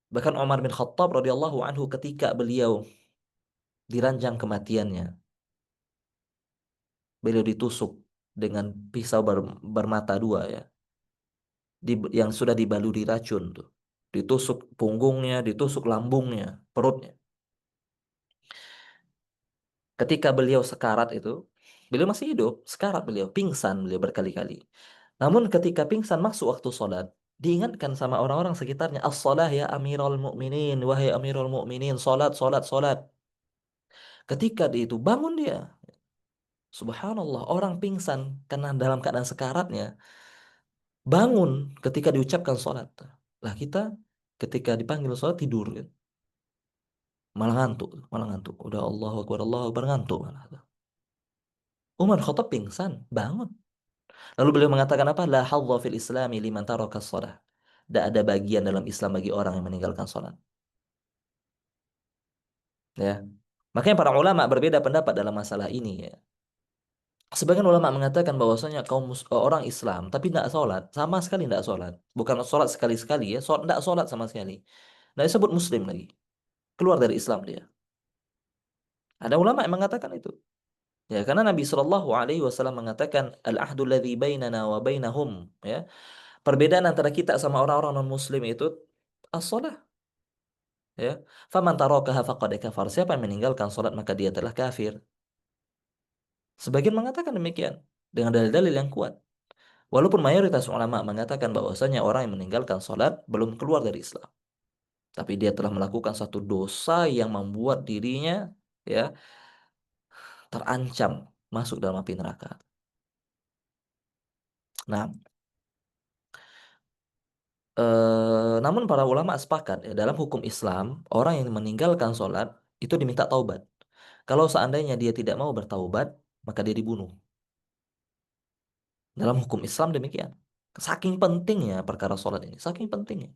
Bahkan Umar bin Khattab radhiyallahu anhu ketika beliau diranjang kematiannya, beliau ditusuk dengan pisau bermata dua ya, yang sudah dibaluri racun tuh. Ditusuk punggungnya, ditusuk lambungnya, perutnya. Ketika beliau sekarat itu, beliau masih hidup, sekarat beliau, pingsan beliau berkali-kali. Namun ketika pingsan masuk waktu sholat, diingatkan sama orang-orang sekitarnya, as-salah ya Amirul Mukminin, wahai Amirul Mukminin, salat, salat, salat. Ketika dia itu bangun dia, subhanallah, orang pingsan karena dalam keadaan sekaratnya, bangun ketika diucapkan sholat. Lah kita ketika dipanggil sholat tidur kan. Malah ngantuk, malah ngantuk. Udah Allahu Akbar ngantuk malah. Umar Khattab pingsan, bangun. Lalu beliau mengatakan apa? La hadza fil islami liman taraka sholat. Tidak ada bagian dalam Islam bagi orang yang meninggalkan sholat. Ya. Makanya para ulama berbeda pendapat dalam masalah ini ya. Sebagian ulama mengatakan bahwasanya orang Islam tapi tidak sholat, sama sekali tidak sholat. Bukan sholat sekali-sekali ya, tidak sholat sama sekali. Tidak disebut Muslim lagi. Keluar dari Islam dia. Ada ulama yang mengatakan itu. Ya, karena Nabi Shallallahu Alaihi Wasallam mengatakan al-ahdu alladzi bainana wa bainahum. Ya, perbedaan antara kita sama orang-orang non-Muslim itu as-sholah. Ya, faman tarakaha faqad kafar. Siapa yang meninggalkan sholat maka dia telah kafir. Sebagian mengatakan demikian dengan dalil-dalil yang kuat. Walaupun mayoritas ulama mengatakan bahwasanya orang yang meninggalkan sholat belum keluar dari Islam, tapi dia telah melakukan satu dosa yang membuat dirinya ya terancam masuk dalam api neraka. Nah, namun para ulama sepakat ya, dalam hukum Islam orang yang meninggalkan sholat itu diminta taubat. Kalau seandainya dia tidak mau bertaubat, maka dia dibunuh. Dalam hukum Islam demikian. Saking pentingnya perkara sholat ini, saking pentingnya.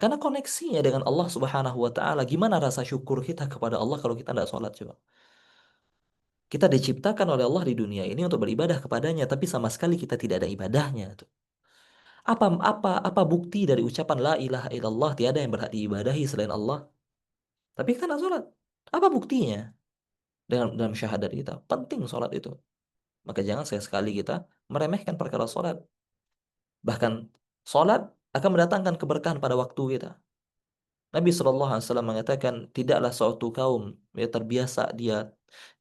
Karena koneksinya dengan Allah Subhanahu wa taala, gimana rasa syukur kita kepada Allah kalau kita tidak sholat coba? Kita diciptakan oleh Allah di dunia ini untuk beribadah kepadanya, tapi sama sekali kita tidak ada ibadahnya tuh. Apa bukti dari ucapan la ilaha illallah tiada yang berhak diibadahi selain Allah? Tapi kita tidak sholat. Apa buktinya? Dengan dalam syahadat kita, penting sholat itu. Maka jangan sekali-sekali kita meremehkan perkara sholat. Bahkan sholat akan mendatangkan keberkahan pada waktu kita. Nabi SAW mengatakan, tidaklah suatu kaum ya, terbiasa dia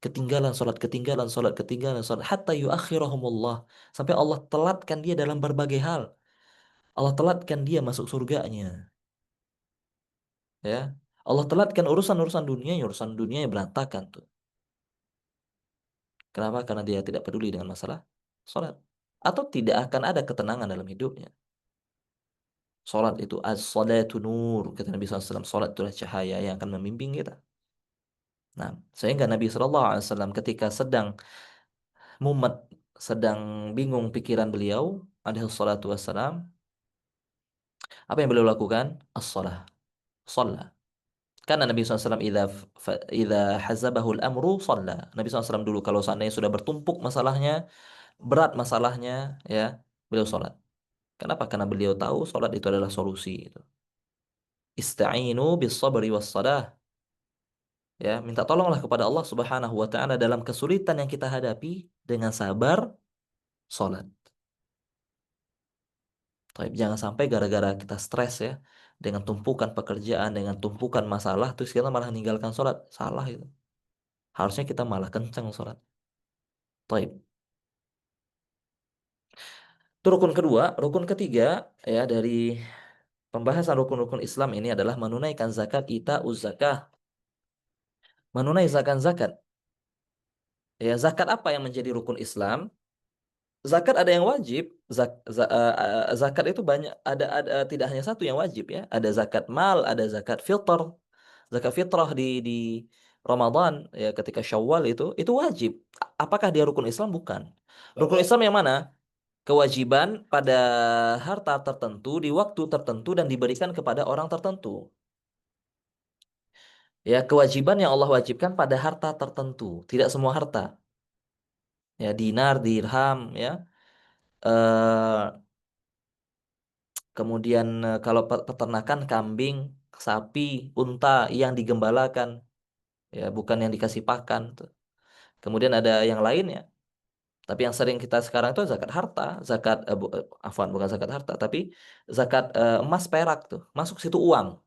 ketinggalan sholat, ketinggalan sholat, hatta yuakhirahumullah. Sampai Allah telatkan dia dalam berbagai hal. Allah telatkan dia masuk surganya. Ya, Allah telatkan urusan dunia yang berantakan tuh. Kenapa? Karena dia tidak peduli dengan masalah sholat. Atau tidak akan ada ketenangan dalam hidupnya. Sholat itu as-salatu nur. Kata Nabi SAW, sholat itulah cahaya yang akan membimbing kita. Nah, sehingga Nabi SAW ketika sedang mumet, sedang bingung pikiran beliau, alaihi salatu wassalam, apa yang beliau lakukan? As-salah. Salat. Karena Nabi SAW idza hazabahu al-amru shalla. Nabi SAW dulu kalau seandainya sudah bertumpuk masalahnya, berat masalahnya, ya, beliau sholat. Kenapa? Karena beliau tahu sholat itu adalah solusi. Gitu. Ista'inu bis sabri was salah. Ya, minta tolonglah kepada Allah Subhanahu wa taala dalam kesulitan yang kita hadapi dengan sabar sholat. Tapi jangan sampai gara-gara kita stres ya dengan tumpukan pekerjaan, dengan tumpukan masalah, terus kita malah meninggalkan sholat. Salah itu. Harusnya kita malah kencang sholat. Taib. Itu rukun kedua. Rukun ketiga ya dari pembahasan rukun-rukun Islam ini adalah menunaikan zakat, zakah. Menunaikan zakat. Ya, zakat apa yang menjadi rukun Islam? Zakat ada yang wajib. Zakat itu banyak. Ada tidak hanya satu yang wajib ya. Ada zakat mal, ada zakat fitr. Zakat fitrah di Ramadan ya ketika Syawal itu wajib. Apakah dia rukun Islam? Bukan. Rukun Islam yang mana? Kewajiban pada harta tertentu di waktu tertentu dan diberikan kepada orang tertentu. Ya, kewajiban yang Allah wajibkan pada harta tertentu, tidak semua harta. Ya, dinar, dirham, ya. Eh, kemudian kalau peternakan kambing, sapi, unta yang digembalakan, ya, bukan yang dikasih pakan tuh. Kemudian ada yang lainnya. Tapi yang sering kita sekarang itu zakat harta, afwan bukan zakat harta, tapi zakat emas perak tuh, masuk situ uang.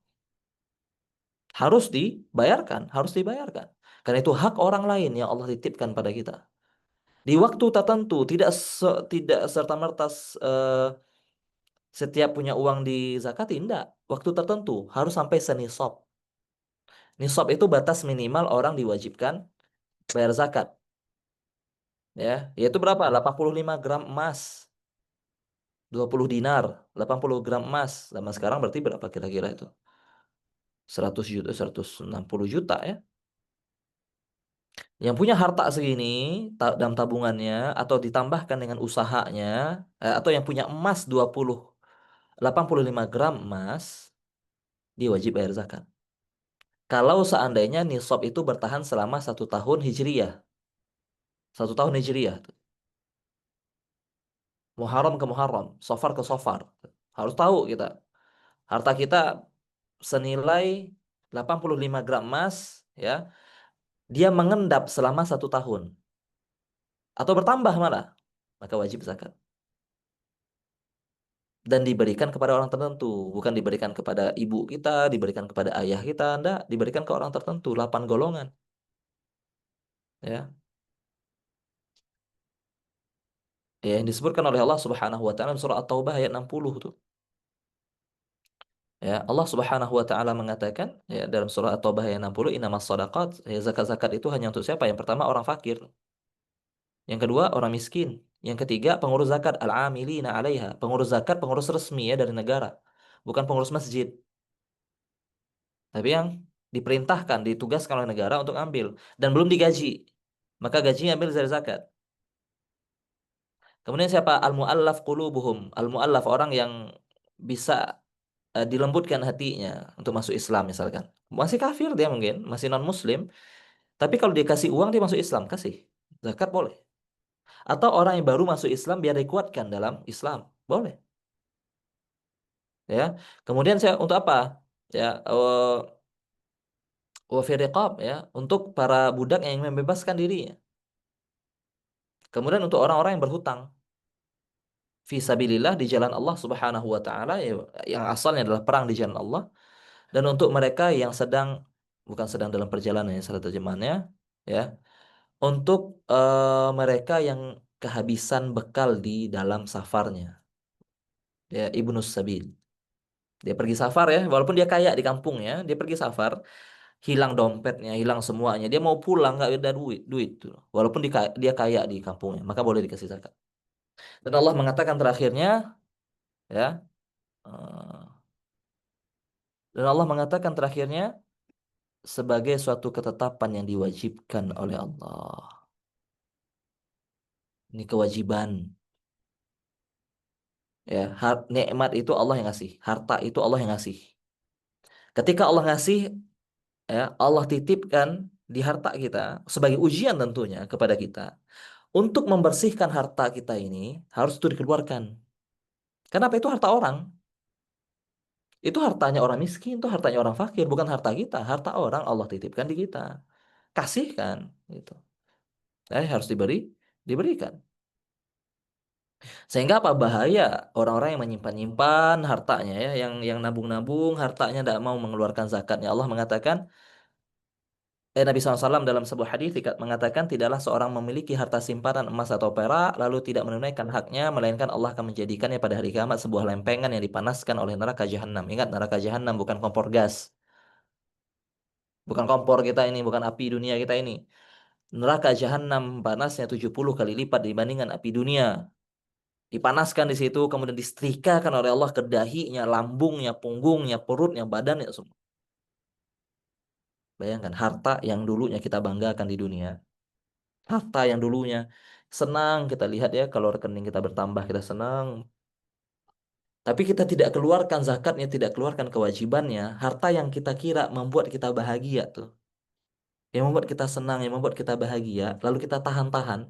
Harus dibayarkan. Karena itu hak orang lain yang Allah titipkan pada kita. Di waktu tertentu, tidak serta-merta setiap punya uang di zakati, tidak. Waktu tertentu harus sampai senisab. Nisab itu batas minimal orang diwajibkan bayar zakat. Ya, yaitu berapa? 85 gram emas, 20 dinar, 80 gram emas. Zaman sekarang berarti berapa kira-kira itu? 100 juta, 160 juta ya. Yang punya harta segini dalam tabungannya atau ditambahkan dengan usahanya atau yang punya emas 85 gram emas, dia wajib bayar zakat. Kalau seandainya nisab itu bertahan selama 1 tahun hijriyah, 1 tahun hijriyah, Muharram ke Muharram, Safar ke Safar, harus tahu kita harta kita senilai 85 gram emas, ya, dia mengendap selama 1 tahun atau bertambah malah, maka wajib zakat. Dan diberikan kepada orang tertentu, bukan diberikan kepada ibu kita, diberikan kepada ayah kita, enggak, diberikan ke orang tertentu, 8 golongan, ya. Ya, yang disebutkan oleh Allah Subhanahu wa taala surah At-Taubah ayat 60 tuh. Ya, Allah Subhanahu wa taala mengatakan ya dalam surah At-Taubah ayat 60, innamas shadaqat, ya zakat-zakat itu hanya untuk siapa? Yang pertama orang fakir, yang kedua orang miskin, yang ketiga pengurus zakat al-amilina 'alaiha, pengurus zakat pengurus resmi ya dari negara, bukan pengurus masjid, tapi yang diperintahkan, ditugaskan oleh negara untuk ambil dan belum digaji. Maka gajinya ambil dari zakat. Kemudian siapa? Al-mu'allaf qulubuhum. Al-mu'allaf orang yang bisa dilembutkan hatinya untuk masuk Islam misalkan. Masih kafir dia mungkin, masih non-muslim, tapi kalau dikasih uang dia masuk Islam, kasih. Zakat boleh. Atau orang yang baru masuk Islam biar dikuatkan dalam Islam, boleh. Ya. Kemudian saya untuk apa? Ya, wa fi riqab ya, untuk para budak yang ingin membebaskan dirinya. Kemudian untuk orang-orang yang berhutang fi sabilillah di jalan Allah Subhanahu wa taala ya, yang asalnya adalah perang di jalan Allah, dan untuk mereka yang sedang bukan sedang dalam perjalanan ya salah terjemahannya ya, untuk mereka yang kehabisan bekal di dalam safarnya ya, ibnus sabil, dia pergi safar ya walaupun dia kaya di kampungnya, dia pergi safar, hilang dompetnya, hilang semuanya, dia mau pulang nggak ada duit duit tuh walaupun dia kaya di kampungnya, maka boleh dikasih zakat. Dan Allah mengatakan terakhirnya ya, eh, dan Allah mengatakan terakhirnya sebagai suatu ketetapan yang diwajibkan oleh Allah. Ini kewajiban. Ya, nikmat itu Allah yang ngasih, harta itu Allah yang ngasih. Ketika Allah ngasih, ya, Allah titipkan di harta kita sebagai ujian tentunya kepada kita. Untuk membersihkan harta kita ini harus itu dikeluarkan. Kenapa itu harta orang? Itu hartanya orang miskin, itu hartanya orang fakir, bukan harta kita. Harta orang Allah titipkan di kita. Kasihkan gitu. Harus diberikan. Sehingga apa bahaya orang-orang yang menyimpan-nyimpan hartanya ya, yang nabung-nabung hartanya tidak mau mengeluarkan zakatnya. Allah mengatakan, Nabi SAW dalam sebuah hadis mengatakan tidaklah seorang memiliki harta simpanan emas atau perak lalu tidak menunaikan haknya, melainkan Allah akan menjadikannya pada hari kiamat sebuah lempengan yang dipanaskan oleh neraka jahanam. Ingat, neraka jahanam bukan kompor gas, bukan kompor kita ini, bukan api dunia kita ini. Neraka jahanam panasnya 70 kali lipat dibandingkan api dunia. Dipanaskan di situ, kemudian disetrikakan oleh Allah ke dahinya, lambungnya, punggungnya, perutnya, badannya semua. Bayangkan harta yang dulunya kita banggakan di dunia, harta yang dulunya senang kita lihat ya, kalau rekening kita bertambah kita senang, tapi kita tidak keluarkan zakatnya, tidak keluarkan kewajibannya, harta yang kita kira membuat kita bahagia tuh, yang membuat kita senang, yang membuat kita bahagia, lalu kita tahan-tahan,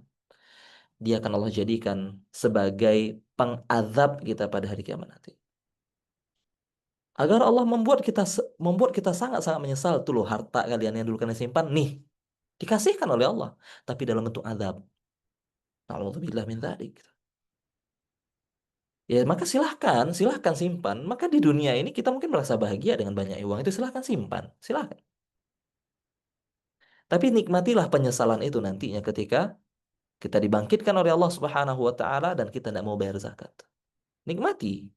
dia akan Allah jadikan sebagai pengazab kita pada hari kiamat nanti. Agar Allah membuat kita sangat-sangat menyesal tuh loh, harta kalian yang dulu kalian simpan nih dikasihkan oleh Allah tapi dalam bentuk azab. Nauzubillah min dzalik. Ya maka silahkan, silahkan simpan. Maka di dunia ini kita mungkin merasa bahagia dengan banyak uang itu, silahkan simpan, silahkan. Tapi nikmatilah penyesalan itu nantinya ketika kita dibangkitkan oleh Allah Subhanahu wa taala dan kita tidak mau bayar zakat. Nikmati.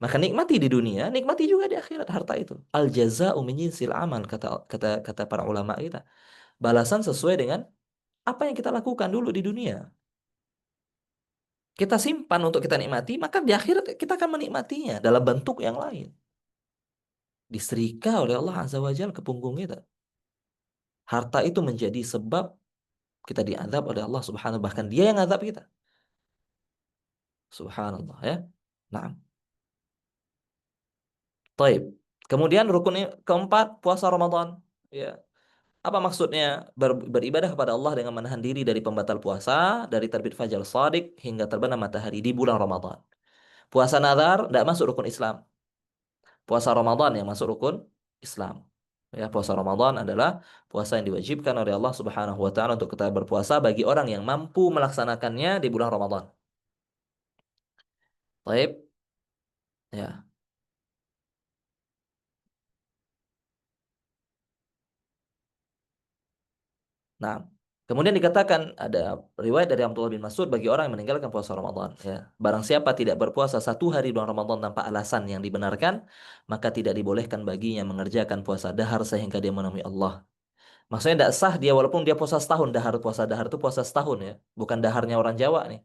Maka nikmati di dunia, nikmati juga di akhirat harta itu. Al jaza'u min jinsil amal, kata kata kata para ulama kita. Balasan sesuai dengan apa yang kita lakukan dulu di dunia. Kita simpan untuk kita nikmati, maka di akhirat kita akan menikmatinya dalam bentuk yang lain. Disetrika oleh Allah Azza wa Jalla ke punggung kita. Harta itu menjadi sebab kita diazab oleh Allah Subhanahu, bahkan Dia yang azab kita. Subhanallah ya. Nah, taib. Kemudian rukun keempat, puasa Ramadan. Ya. Apa maksudnya? Beribadah kepada Allah dengan menahan diri dari pembatal puasa, dari terbit fajar shadiq hingga terbenam matahari di bulan Ramadan. Puasa nazar tidak masuk rukun Islam. Puasa Ramadan yang masuk rukun Islam. Ya, puasa Ramadan adalah puasa yang diwajibkan oleh Allah Subhanahu wa taala untuk kita berpuasa bagi orang yang mampu melaksanakannya di bulan Ramadan. Baik, ya. Nah, Kemudian dikatakan ada riwayat dari Abdullah bin Mas'ud bagi orang yang meninggalkan puasa Ramadan. Ya, barang siapa tidak berpuasa 1 hari bulan Ramadan tanpa alasan yang dibenarkan, maka tidak dibolehkan baginya mengerjakan puasa dahar sehingga dia menemui Allah. Maksudnya tidak sah dia walaupun dia puasa setahun dahar, puasa dahar itu puasa setahun ya, bukan daharnya orang Jawa nih,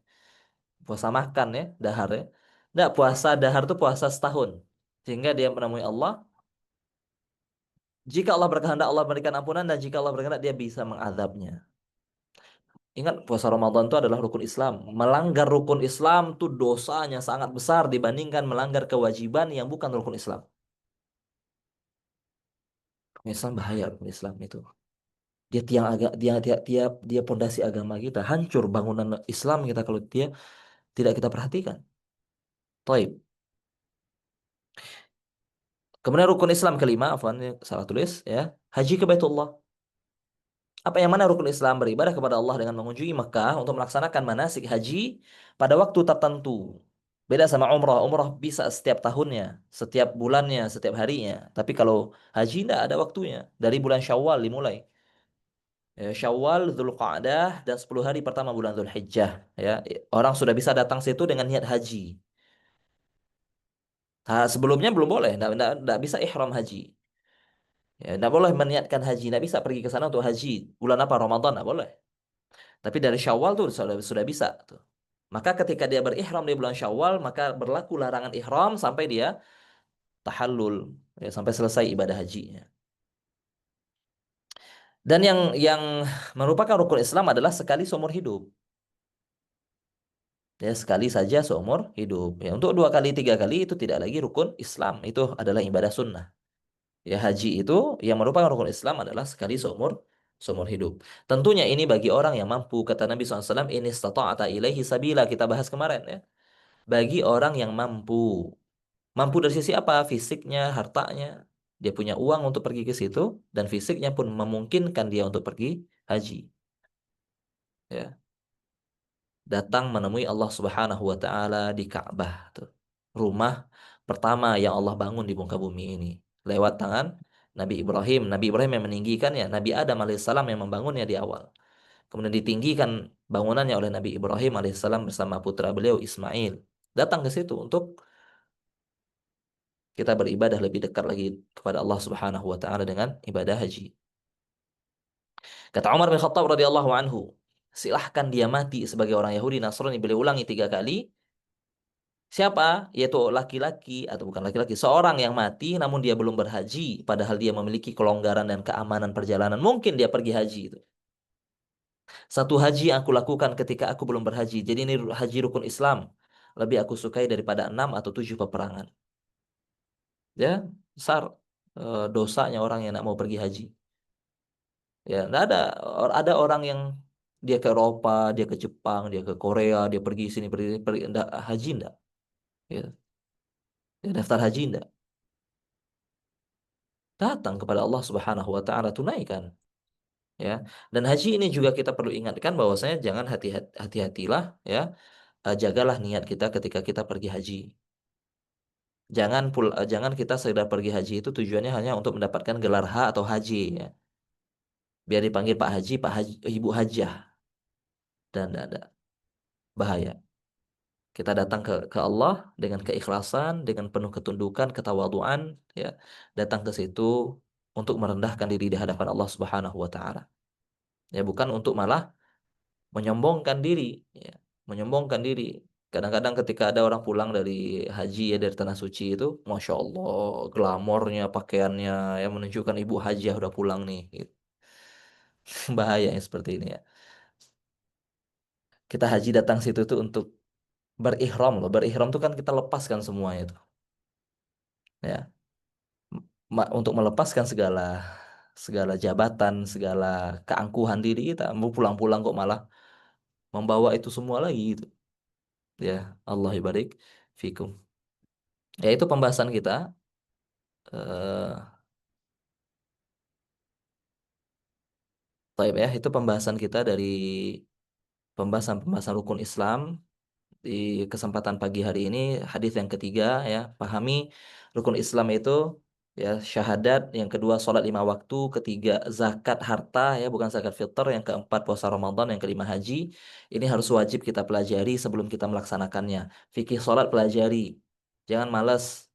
puasa makan ya dahar ya. Tidak, puasa dahar itu puasa setahun sehingga dia menemui Allah. Jika Allah berkehendak Allah berikan ampunan dan jika Allah berkehendak dia bisa mengadabnya. Ingat puasa Ramadan itu adalah rukun Islam. Melanggar rukun Islam itu dosanya sangat besar dibandingkan melanggar kewajiban yang bukan rukun Islam. Rukun Islam bahaya rukun Islam itu. Dia tiang agak dia pondasi agama kita, hancur bangunan Islam kita kalau dia tidak kita perhatikan. Taib. Kemudian rukun Islam kelima, afwan, ini salah tulis ya. Haji ke Baitullah. Apa yang mana rukun Islam beribadah kepada Allah dengan mengunjungi Mekah untuk melaksanakan manasik haji pada waktu tertentu. Beda sama umrah. Umrah bisa setiap tahunnya, setiap bulannya, setiap harinya. Tapi kalau haji tidak ada waktunya. Dari bulan Syawal dimulai. Ya, Syawal, Dzulqa'dah, dan 10 hari pertama bulan Dzulhijjah. Ya, orang sudah bisa datang situ dengan niat haji. Sebelumnya belum boleh, tidak bisa ihram haji. Ya, tidak boleh meniatkan haji, tidak bisa pergi ke sana untuk haji. Bulan apa? Ramadan, tidak boleh. Tapi dari Syawal tuh sudah bisa tuh. Maka ketika dia berihram di bulan Syawal, maka berlaku larangan ihram sampai dia tahallul, ya, sampai selesai ibadah hajinya. Dan yang merupakan rukun Islam adalah sekali seumur hidup. Ya, sekali saja seumur hidup. Ya, untuk 2 kali, 3 kali itu tidak lagi rukun Islam. Itu adalah ibadah sunnah. Ya, haji itu yang merupakan rukun Islam adalah sekali seumur seumur hidup. Tentunya ini bagi orang yang mampu. Kata Nabi SAW, ini istata'ata ilaihi sabila. Kita bahas kemarin ya. Bagi orang yang mampu. Mampu dari sisi apa? Fisiknya, hartanya. Dia punya uang untuk pergi ke situ. Dan fisiknya pun memungkinkan dia untuk pergi haji. Ya. Datang menemui Allah Subhanahu wa taala di Ka'bah tuh. Rumah pertama yang Allah bangun di muka bumi ini lewat tangan Nabi Ibrahim. Nabi Ibrahim yang meninggikannya, Nabi Adam alaihissalam yang membangunnya di awal. Kemudian ditinggikan bangunannya oleh Nabi Ibrahim alaihissalam bersama putra beliau Ismail. Datang ke situ untuk kita beribadah lebih dekat lagi kepada Allah Subhanahu wa taala dengan ibadah haji. Kata Umar bin Khattab radhiyallahu anhu, silahkan dia mati sebagai orang Yahudi Nasrani, beliau ulangi 3 kali. Siapa? Yaitu laki-laki atau bukan laki-laki, seorang yang mati namun dia belum berhaji, padahal dia memiliki kelonggaran dan keamanan perjalanan. Mungkin dia pergi haji itu. Satu haji yang aku lakukan ketika aku belum berhaji. Jadi ini haji rukun Islam. Lebih aku sukai daripada 6 atau 7 peperangan. Ya, besar dosanya orang yang tidak mau pergi haji. Ya, nggak ada orang yang dia ke Eropa, dia ke Jepang, dia ke Korea, dia pergi sini pergi enggak, haji enggak. Ya, dia daftar haji enggak. Datang kepada Allah Subhanahu wa taala tunaikan, ya. Dan haji ini juga kita perlu ingatkan bahwasanya jangan hati-hatilah ya, jagalah niat kita ketika kita pergi haji. Jangan kita sekedar pergi haji itu tujuannya hanya untuk mendapatkan gelar H atau haji ya. Biar dipanggil Pak Haji, Pak Haji, Ibu Hajah, dan tidak ada bahaya. Kita datang ke Allah dengan keikhlasan, dengan penuh ketundukan, ketawaduan, ya. Datang ke situ untuk merendahkan diri di hadapan Allah Subhanahu wa taala. Ya, bukan untuk malah menyombongkan diri, ya. Menyombongkan diri. Kadang-kadang ketika ada orang pulang dari haji ya dari tanah suci itu, masya Allah, glamornya, pakaiannya, yang menunjukkan ibu haji udah pulang nih. Gitu. Bahaya yang seperti ini ya. Kita haji datang situ tuh untuk berihram loh. Berihram tuh kan kita lepaskan semuanya itu. Ya, untuk melepaskan segala segala jabatan, segala keangkuhan diri kita. Mau pulang-pulang kok malah membawa itu semua lagi gitu. Ya, Allah barik fikum. Ya, itu pembahasan kita. eh Taib ya, itu pembahasan kita dari pembahasan-pembahasan rukun Islam di kesempatan pagi hari ini. Hadis yang ketiga ya, pahami rukun Islam itu ya syahadat, yang kedua sholat 5 waktu, ketiga zakat harta ya bukan zakat fitur, yang keempat puasa Ramadan, yang kelima haji. Ini harus wajib kita pelajari sebelum kita melaksanakannya. Fikih sholat pelajari, jangan malas.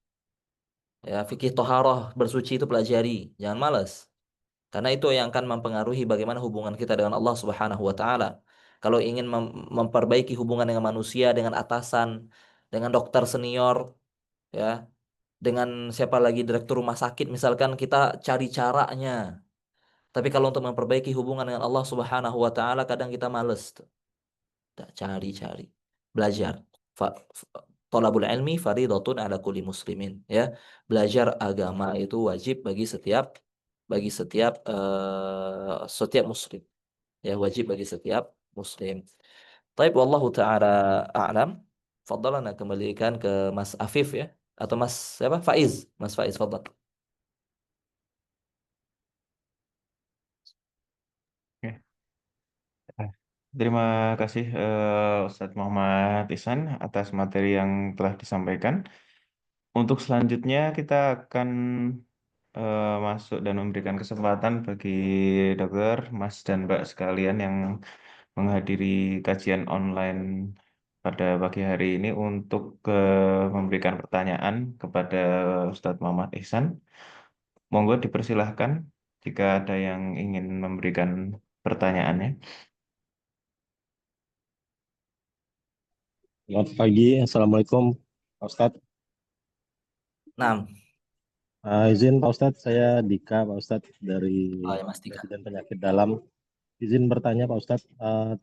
Ya, fikih toharoh bersuci itu pelajari, jangan malas. Karena itu yang akan mempengaruhi bagaimana hubungan kita dengan Allah Subhanahu wa taala. Kalau ingin memperbaiki hubungan dengan manusia, dengan atasan, dengan dokter senior, ya, dengan siapa lagi direktur rumah sakit misalkan, kita cari caranya. Tapi kalau untuk memperbaiki hubungan dengan Allah Subhanahu wa taala kadang kita males tuh. Tak cari-cari. Belajar. Thalabul ilmi fardhatun ala kulli muslimin, ya. Belajar agama itu wajib bagi setiap muslim. Ya, wajib bagi setiap muslim. Taib wallahu taala a'lam. Fadhalana kembalikan ke Mas Afif ya, atau Mas siapa? Faiz. Mas Faiz, fadhal. Oke. Eh, Terima kasih Ustadz Muhammad Ihsan atas materi yang telah disampaikan. Untuk selanjutnya kita akan masuk dan memberikan kesempatan bagi dokter, Mas dan Mbak sekalian yang menghadiri kajian online pada pagi hari ini untuk memberikan pertanyaan kepada Ustadz Muhammad Ihsan. Monggo dipersilahkan jika ada yang ingin memberikan pertanyaannya. Selamat pagi, Assalamualaikum Pak Ustadz. Nah, Izin Pak Ustadz, saya Dika Pak Ustadz dari oh ya Mas Dika. Residen Penyakit Dalam. Izin bertanya Pak Ustadz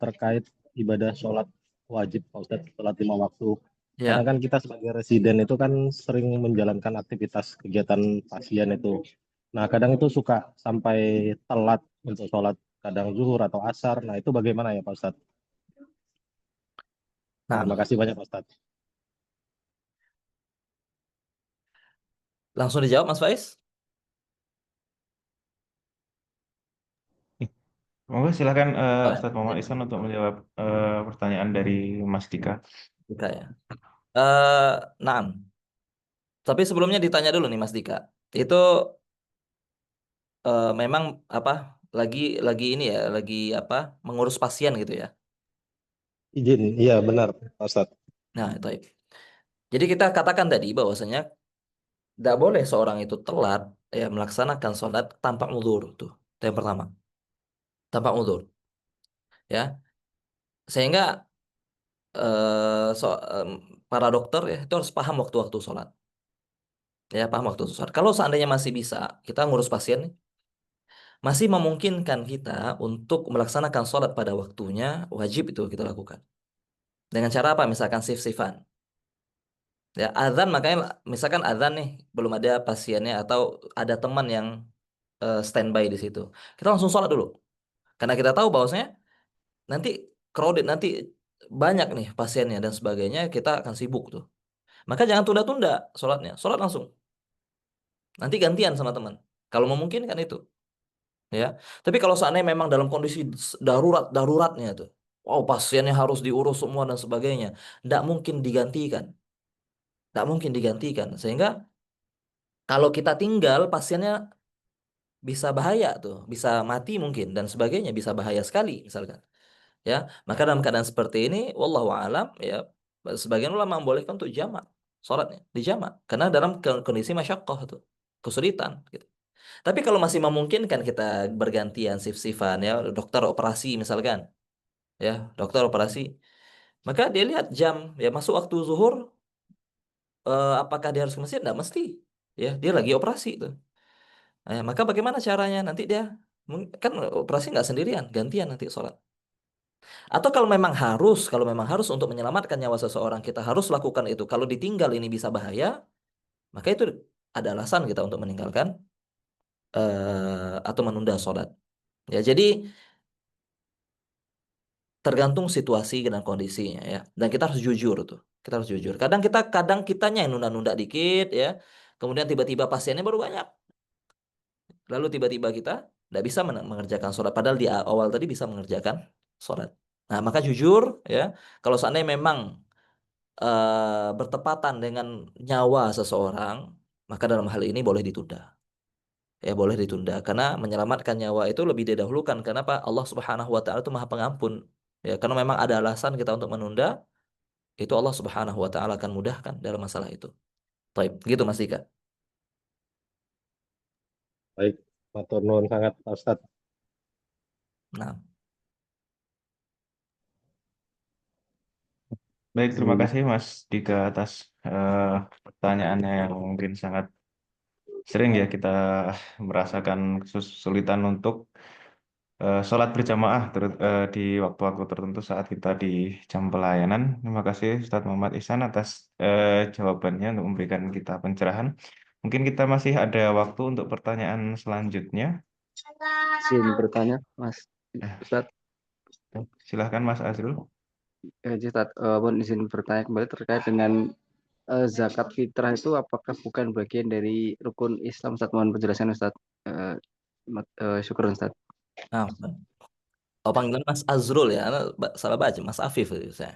terkait ibadah sholat wajib Pak Ustadz, sholat 5 waktu. Kadang Ya. kan kita sebagai residen itu kan sering menjalankan aktivitas kegiatan pasien itu. Nah kadang itu suka sampai telat untuk sholat, kadang zuhur atau asar. Nah itu bagaimana ya Pak Ustadz? Terima Nah, kasih banyak Pak Ustadz. langsung dijawab Mas Faiz. Monggo silakan Oh ya, Ustadz Muhammad izin. Ihsan untuk menjawab pertanyaan dari Mas Dika. Dika ya. Nah, tapi sebelumnya ditanya dulu nih Mas Dika. Itu memang apa? Lagi ini ya, lagi apa? Mengurus pasien gitu ya. Izin, iya benar Pak Ustadz. Nah, itu. Jadi kita katakan tadi bahwasanya tidak boleh seorang itu telat ya melaksanakan sholat tanpa uzur tuh. Itu yang pertama, tanpa uzur. Ya, sehingga para dokter ya itu harus paham waktu-waktu sholat. Ya, paham waktu sholat. Kalau seandainya masih bisa, kita ngurus pasien nih, masih memungkinkan kita untuk melaksanakan sholat pada waktunya, wajib itu kita lakukan. Dengan cara apa? Misalkan shift-shiftan. Ya, azan makanya misalkan azan nih belum ada pasiennya atau ada teman yang standby di situ. Kita langsung sholat dulu. Karena kita tahu bahwasanya nanti crowded, nanti banyak nih pasiennya dan sebagainya, kita akan sibuk tuh. Maka jangan tunda-tunda sholatnya. Sholat langsung. Nanti gantian sama teman. Kalau memungkinkan itu. Ya. Tapi kalau seandainya memang dalam kondisi daruratnya tuh, wow pasiennya harus diurus semua dan sebagainya, tidak mungkin digantikan, tidak mungkin digantikan. Sehingga kalau kita tinggal pasiennya bisa bahaya tuh, bisa mati mungkin dan sebagainya, bisa bahaya sekali misalkan. Ya, maka dalam keadaan seperti ini, wallahu alam ya, sebagian ulama membolehkan untuk jamak sholatnya, dijamak karena dalam kondisi masyaqqah tuh, kesulitan gitu. Tapi kalau masih memungkinkan kita bergantian shift-shiftan ya, dokter operasi misalkan, ya, dokter operasi, maka dia lihat jam, ya masuk waktu zuhur, apakah dia harus ke masjid? Nggak mesti, ya, dia lagi operasi tuh. Maka bagaimana caranya? Nanti dia kan operasi nggak sendirian, gantian nanti sholat. Atau kalau memang harus untuk menyelamatkan nyawa seseorang, kita harus lakukan itu. Kalau ditinggal ini bisa bahaya, maka itu ada alasan kita untuk meninggalkan atau menunda sholat. Ya, jadi tergantung situasi dan kondisinya ya. Dan kita harus jujur tuh. Kita harus jujur. Kadang kitanya yang nunda-nunda dikit ya. Kemudian tiba-tiba pasiennya baru banyak. Lalu tiba-tiba kita tidak bisa mengerjakan sholat. Padahal di awal tadi bisa mengerjakan sholat. Nah, maka jujur ya. Kalau seandainya memang bertepatan dengan nyawa seseorang, maka dalam hal ini boleh ditunda. Ya, boleh ditunda karena menyelamatkan nyawa itu lebih didahulukan. Kenapa? Allah Subhanahu wa taala itu Maha Pengampun. Ya, karena memang ada alasan kita untuk menunda, itu Allah Subhanahu wa taala akan mudahkan dalam masalah itu. Baik, gitu Mas Dika. Baik, matur nuwun sangat Pak Ustadz. Nah, Baik, terima kasih Mas Dika atas eh, pertanyaannya yang mungkin sangat sering ya kita merasakan kesulitan untuk sholat berjamaah di waktu-waktu tertentu saat kita di jam pelayanan. Terima kasih Ustadz Muhammad Ihsan atas jawabannya untuk memberikan kita pencerahan. Mungkin kita masih ada waktu untuk pertanyaan selanjutnya. Izin bertanya, Mas Eh, Ustadz. Silahkan Mas Azrul. Ustadz, izin bertanya kembali terkait dengan zakat fitrah itu apakah bukan bagian dari rukun Islam, Ustadz? Mohon penjelasan, Ustadz. Syukur, Ustadz. nah, oh panggilan Mas Azrul ya, salah baca Mas Afif itu saya.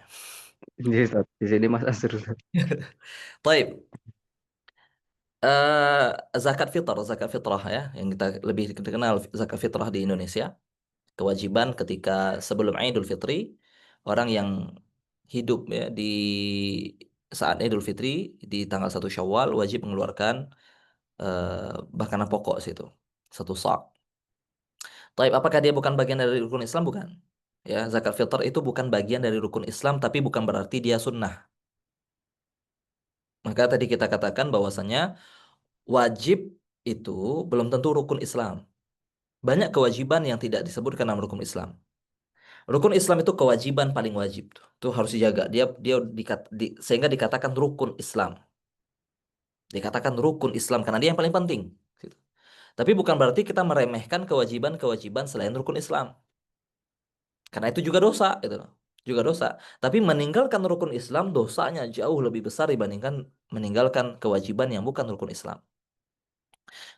Jadi, Ustadz, di sini Mas Azrul. Baik, zakat fitrah ya, yang kita lebih dikenal zakat fitrah di Indonesia. Kewajiban ketika sebelum Idul Fitri, orang yang hidup ya di saat Idul Fitri di tanggal 1 Syawal wajib mengeluarkan makanan pokok situ, 1 sak. Tapi apakah dia bukan bagian dari rukun Islam? Bukan. Ya, zakat fitr itu bukan bagian dari rukun Islam, tapi bukan berarti dia sunnah. Maka tadi kita katakan bahwasanya wajib itu belum tentu rukun Islam. Banyak kewajiban yang tidak disebutkan dalam rukun Islam. Rukun Islam itu kewajiban paling wajib tuh. Itu harus dijaga. Sehingga dikatakan rukun Islam. Dikatakan rukun Islam karena dia yang paling penting. Gitu. Tapi bukan berarti kita meremehkan kewajiban-kewajiban selain rukun Islam. Karena itu juga dosa, gitu loh. Juga dosa. Tapi meninggalkan rukun Islam dosanya jauh lebih besar dibandingkan meninggalkan kewajiban yang bukan rukun Islam.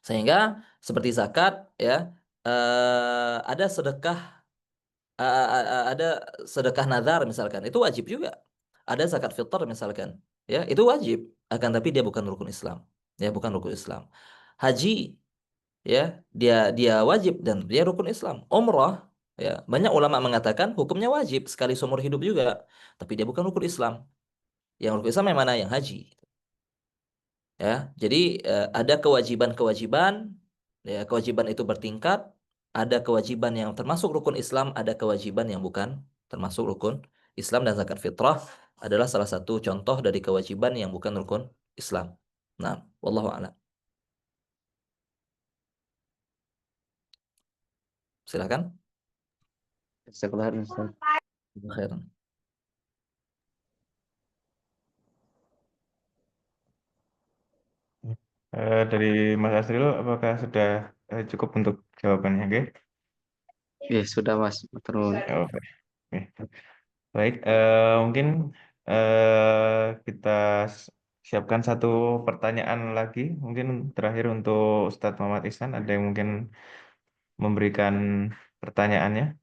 Sehingga seperti zakat ya, ada sedekah ada sedekah nazar misalkan, itu wajib juga. Ada zakat fitr misalkan, ya, itu wajib. Akan tapi dia bukan rukun Islam. Ya, bukan rukun Islam. Haji ya, dia dia wajib dan dia rukun Islam. Umrah ya, banyak ulama mengatakan hukumnya wajib sekali seumur hidup juga, tapi dia bukan rukun Islam. Yang rukun Islam yang mana? Yang haji. Ya, jadi ada kewajiban-kewajiban, ya, kewajiban itu bertingkat. Ada kewajiban yang termasuk rukun Islam, ada kewajiban yang bukan termasuk rukun Islam, dan zakat fitrah adalah salah satu contoh dari kewajiban yang bukan rukun Islam. Nah, wallahu a'lam. Silakan. Jazakallah, Ustadz. Khairan. Dari Mas Azril, apakah sudah cukup untuk jawabannya? Oke. Ya, sudah, Mas. Matur nuwun. Oh, baik. Oke. Baik, mungkin kita siapkan satu pertanyaan lagi. Mungkin terakhir untuk Ustadz Muhammad Ihsan, ada yang mungkin memberikan pertanyaannya.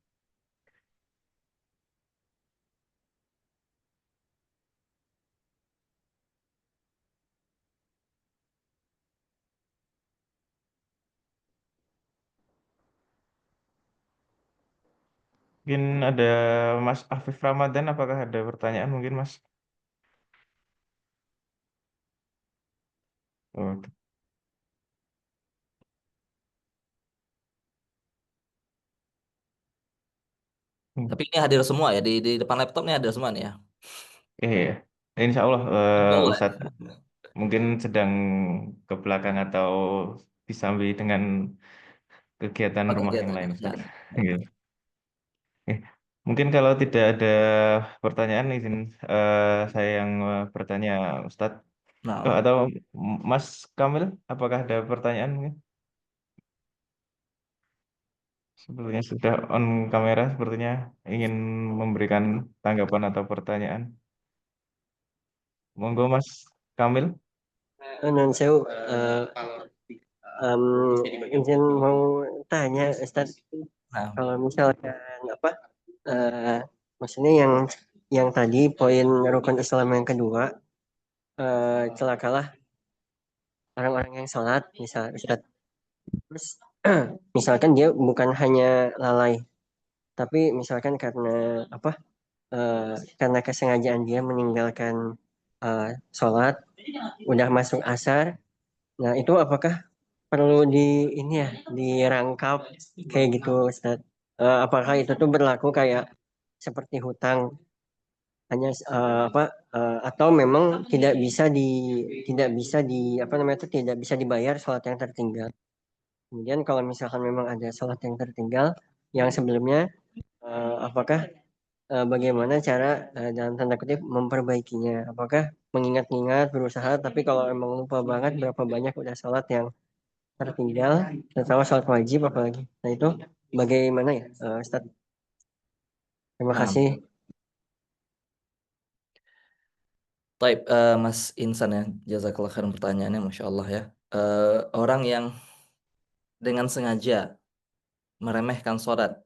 Mungkin ada Mas Afif Ramadan, apakah ada pertanyaan mungkin Mas? Oh, Tapi ini hadir semua ya, di depan laptop ini hadir semua nih ya. iya. Insya Allah Insya Allah Ustadz ya. mungkin sedang ke belakang atau disambi dengan kegiatan Oh, rumah yang kegiatan ya. lain Ya. Ustadz. Gitu. Eh, Mungkin kalau tidak ada pertanyaan, izin saya yang bertanya, Ustadz. Nah, Atau Mas Kamil, apakah ada pertanyaan mungkin? Sebetulnya sudah on kamera, sepertinya ingin memberikan tanggapan atau pertanyaan. Monggo Mas Kamil. Non sewu, izin mau tanya Ustaz, nah, kalau misalkan apa, eh, maksudnya yang tadi poin rukun Islam yang kedua, celakalah orang-orang yang sholat, misal Ustadz, terus misalkan dia bukan hanya lalai, tapi misalkan karena apa? Karena kesengajaan dia meninggalkan sholat, udah masuk asar. Nah, itu apakah perlu ini ya, dirangkap kayak gitu, Ustaz? Apakah itu tuh berlaku kayak seperti hutang, hanya atau memang tidak bisa di apa namanya itu tidak bisa dibayar sholat yang tertinggal. Kemudian kalau misalkan memang ada sholat yang tertinggal yang sebelumnya, apakah bagaimana cara dalam tanda kutip memperbaikinya? Apakah mengingat-ingat berusaha, tapi kalau emang lupa banget berapa banyak udah sholat yang tertinggal, terutama sholat wajib apalagi. Nah itu bagaimana ya, Ustaz? Terima Nah, kasih. Taib, Mas Insan ya, jazakallah khairan pertanyaannya, Masya Allah ya. Orang yang dengan sengaja meremehkan sholat,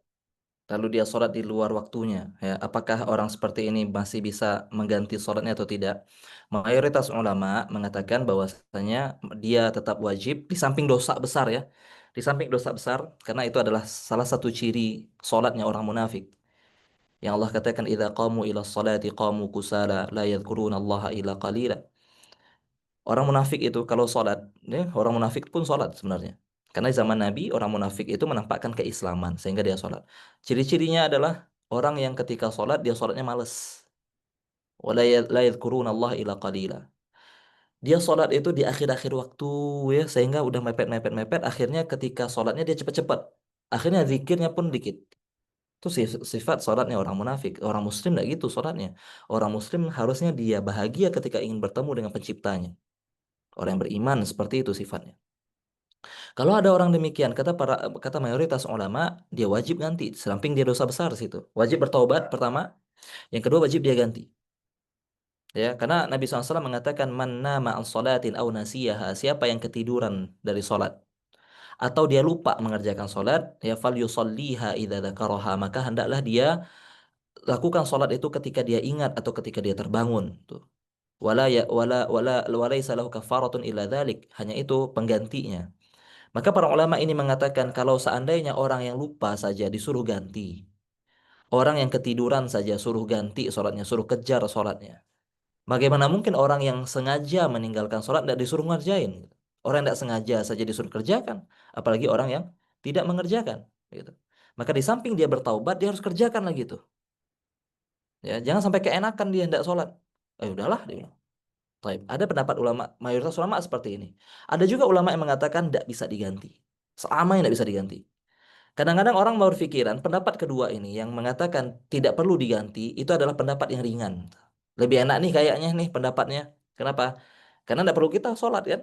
lalu dia sholat di luar waktunya, ya, apakah orang seperti ini masih bisa mengganti sholatnya atau tidak? Mayoritas ulama mengatakan bahwasanya dia tetap wajib di samping dosa besar ya, di samping dosa besar, karena itu adalah salah satu ciri sholatnya orang munafik. Yang Allah katakan, "Idza qamu ila sholati qamu kusala la yadhkurunallaha illa qalila." Orang munafik itu kalau sholat, ya, orang munafik pun sholat sebenarnya. Karena di zaman Nabi, orang munafik itu menampakkan keislaman sehingga dia sholat. Ciri-cirinya adalah orang yang ketika sholat, dia sholatnya males. Wala la yadhkurunallaha illa qalila. Dia sholat itu di akhir-akhir waktu ya, sehingga udah mepet-mepet-mepet, akhirnya ketika sholatnya dia cepat-cepat. Akhirnya zikirnya pun dikit. Itu sifat sholatnya orang munafik. Orang muslim tidak gitu sholatnya. Orang muslim harusnya dia bahagia ketika ingin bertemu dengan penciptanya. Orang yang beriman seperti itu sifatnya. Kalau ada orang demikian, kata mayoritas ulama, dia wajib ganti. Selamping dia dosa besar situ. Wajib bertaubat pertama, yang kedua wajib dia ganti. Ya, karena Nabi SAW mengatakan man nama an salatin aw nasiyaha, siapa yang ketiduran dari salat atau dia lupa mengerjakan salat, ya fal yusalliha idza dzakaraha, maka hendaklah dia lakukan salat itu ketika dia ingat atau ketika dia terbangun tuh. Wala ya wala walaisa lahu kafaratun illa dzalik, hanya itu penggantinya. Maka para ulama ini mengatakan kalau seandainya orang yang lupa saja disuruh ganti, orang yang ketiduran saja suruh ganti sholatnya, suruh kejar sholatnya. Bagaimana mungkin orang yang sengaja meninggalkan sholat tidak disuruh ngerjain? Orang yang tidak sengaja saja disuruh kerjakan, apalagi orang yang tidak mengerjakan. Gitu. Maka di samping dia bertaubat, dia harus kerjakan lagi tuh. Ya, jangan sampai keenakan dia tidak sholat. Udahlah, dia bilang. Baik. Ada pendapat ulama, mayoritas ulama seperti ini. Ada juga ulama yang mengatakan tidak bisa diganti. Selama yang tidak bisa diganti. Kadang-kadang orang mau berpikiran pendapat kedua ini yang mengatakan tidak perlu diganti itu adalah pendapat yang ringan. Lebih enak nih kayaknya nih pendapatnya. Kenapa? Karena tidak perlu kita sholat kan.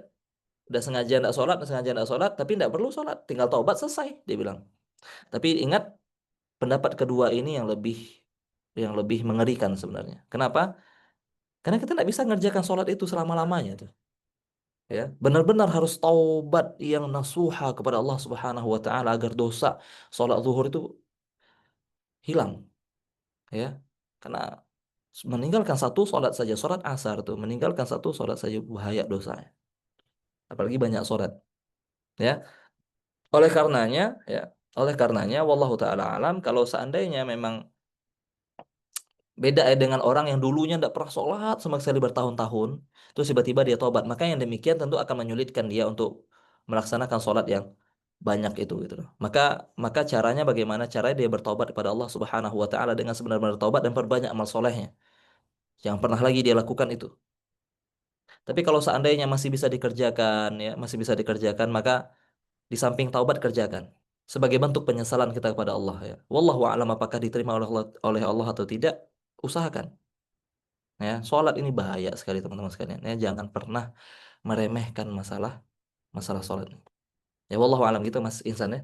Udah sengaja tidak sholat, sengaja tidak sholat, tapi tidak perlu sholat. Tinggal taubat selesai, dia bilang. Tapi ingat pendapat kedua ini yang lebih mengerikan sebenarnya. Kenapa? Karena kita tidak bisa mengerjakan sholat itu selama-lamanya tuh. Ya, benar-benar harus taubat yang nasuha kepada Allah Subhanahu wa taala agar dosa sholat zuhur itu hilang. Ya, karena meninggalkan satu sholat saja, sholat asar tuh meninggalkan satu sholat saja bahaya dosanya, apalagi banyak sholat. Ya, oleh karenanya, ya, wallahu taala alam, kalau seandainya memang beda ya dengan orang yang dulunya tidak pernah sholat sama sekali bertahun-tahun, terus tiba-tiba dia tobat, maka yang demikian tentu akan menyulitkan dia untuk melaksanakan sholat yang banyak itu gitu loh. Maka maka caranya bagaimana? Caranya dia bertobat kepada Allah Subhanahu wa taala dengan sebenar-benar taubat dan perbanyak amal solehnya. Yang pernah lagi dia lakukan itu. Tapi kalau seandainya masih bisa dikerjakan, ya, masih bisa dikerjakan, maka di samping taubat kerjakan. Sebagai bentuk penyesalan kita kepada Allah ya. Wallahu a'lam apakah diterima oleh Allah atau tidak, usahakan. Ya, sholat ini bahaya sekali teman-teman sekalian. Ya, jangan pernah meremehkan masalah masalah sholat. Ya, wallahu a'lam gitu Mas Insan ya.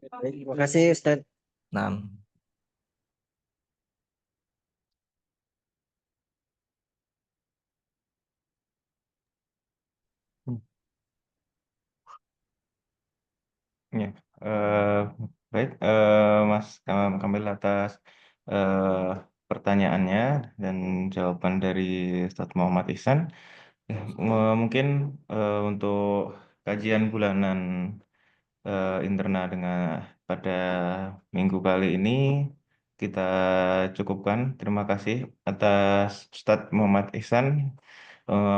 Baik, terima kasih Ustaz. Nah, Hmm. Ya, eh, baik, Mas Kamil atas eh, pertanyaannya dan jawaban dari Ustadz Muhammad Ihsan. Mungkin untuk kajian bulanan internal dengan pada minggu kali ini kita cukupkan. Terima kasih atas Ustadz Muhammad Ihsan.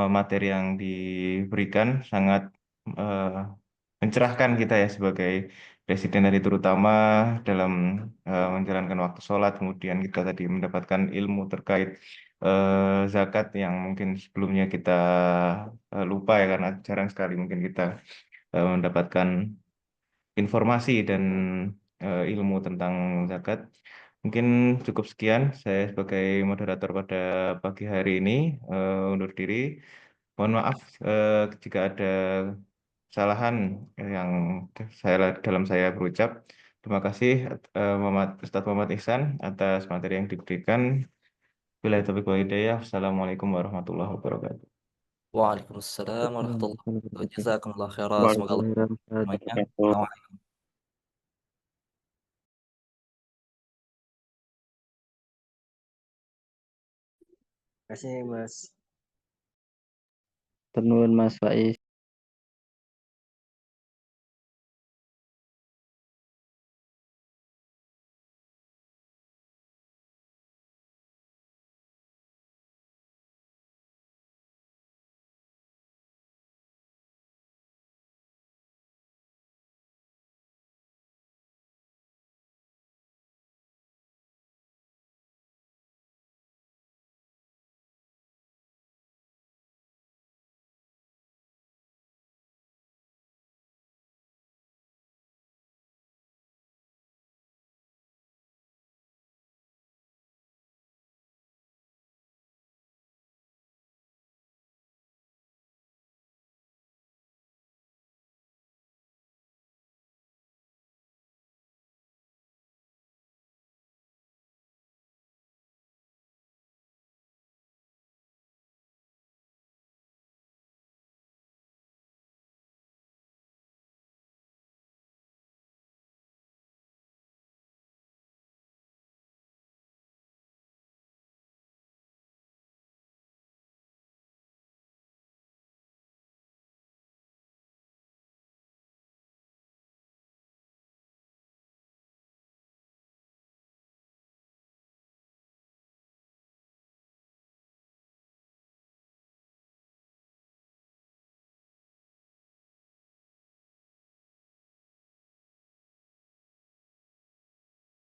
Materi yang diberikan sangat eh, mencerahkan kita ya sebagai presiden dari terutama dalam menjalankan waktu sholat. Kemudian kita tadi mendapatkan ilmu terkait zakat yang mungkin sebelumnya kita lupa ya karena jarang sekali mungkin kita mendapatkan informasi dan ilmu tentang zakat. Mungkin cukup sekian saya sebagai moderator pada pagi hari ini undur diri. Mohon maaf jika ada kesalahan yang dalam saya berucap. Terima kasih Ustadz Muhammad Ihsan atas materi yang diberikan. Bila taufiq wal hidayah. Assalamualaikum warahmatullahi wabarakatuh. Waalaikumsalam warahmatullahi wabarakatuh. Jazakumullah khairan. Semoga Allah Waalaikumsalam semuanya. warahmatullahi Terima kasih Mas. wabarakatuh. Mas Faiz.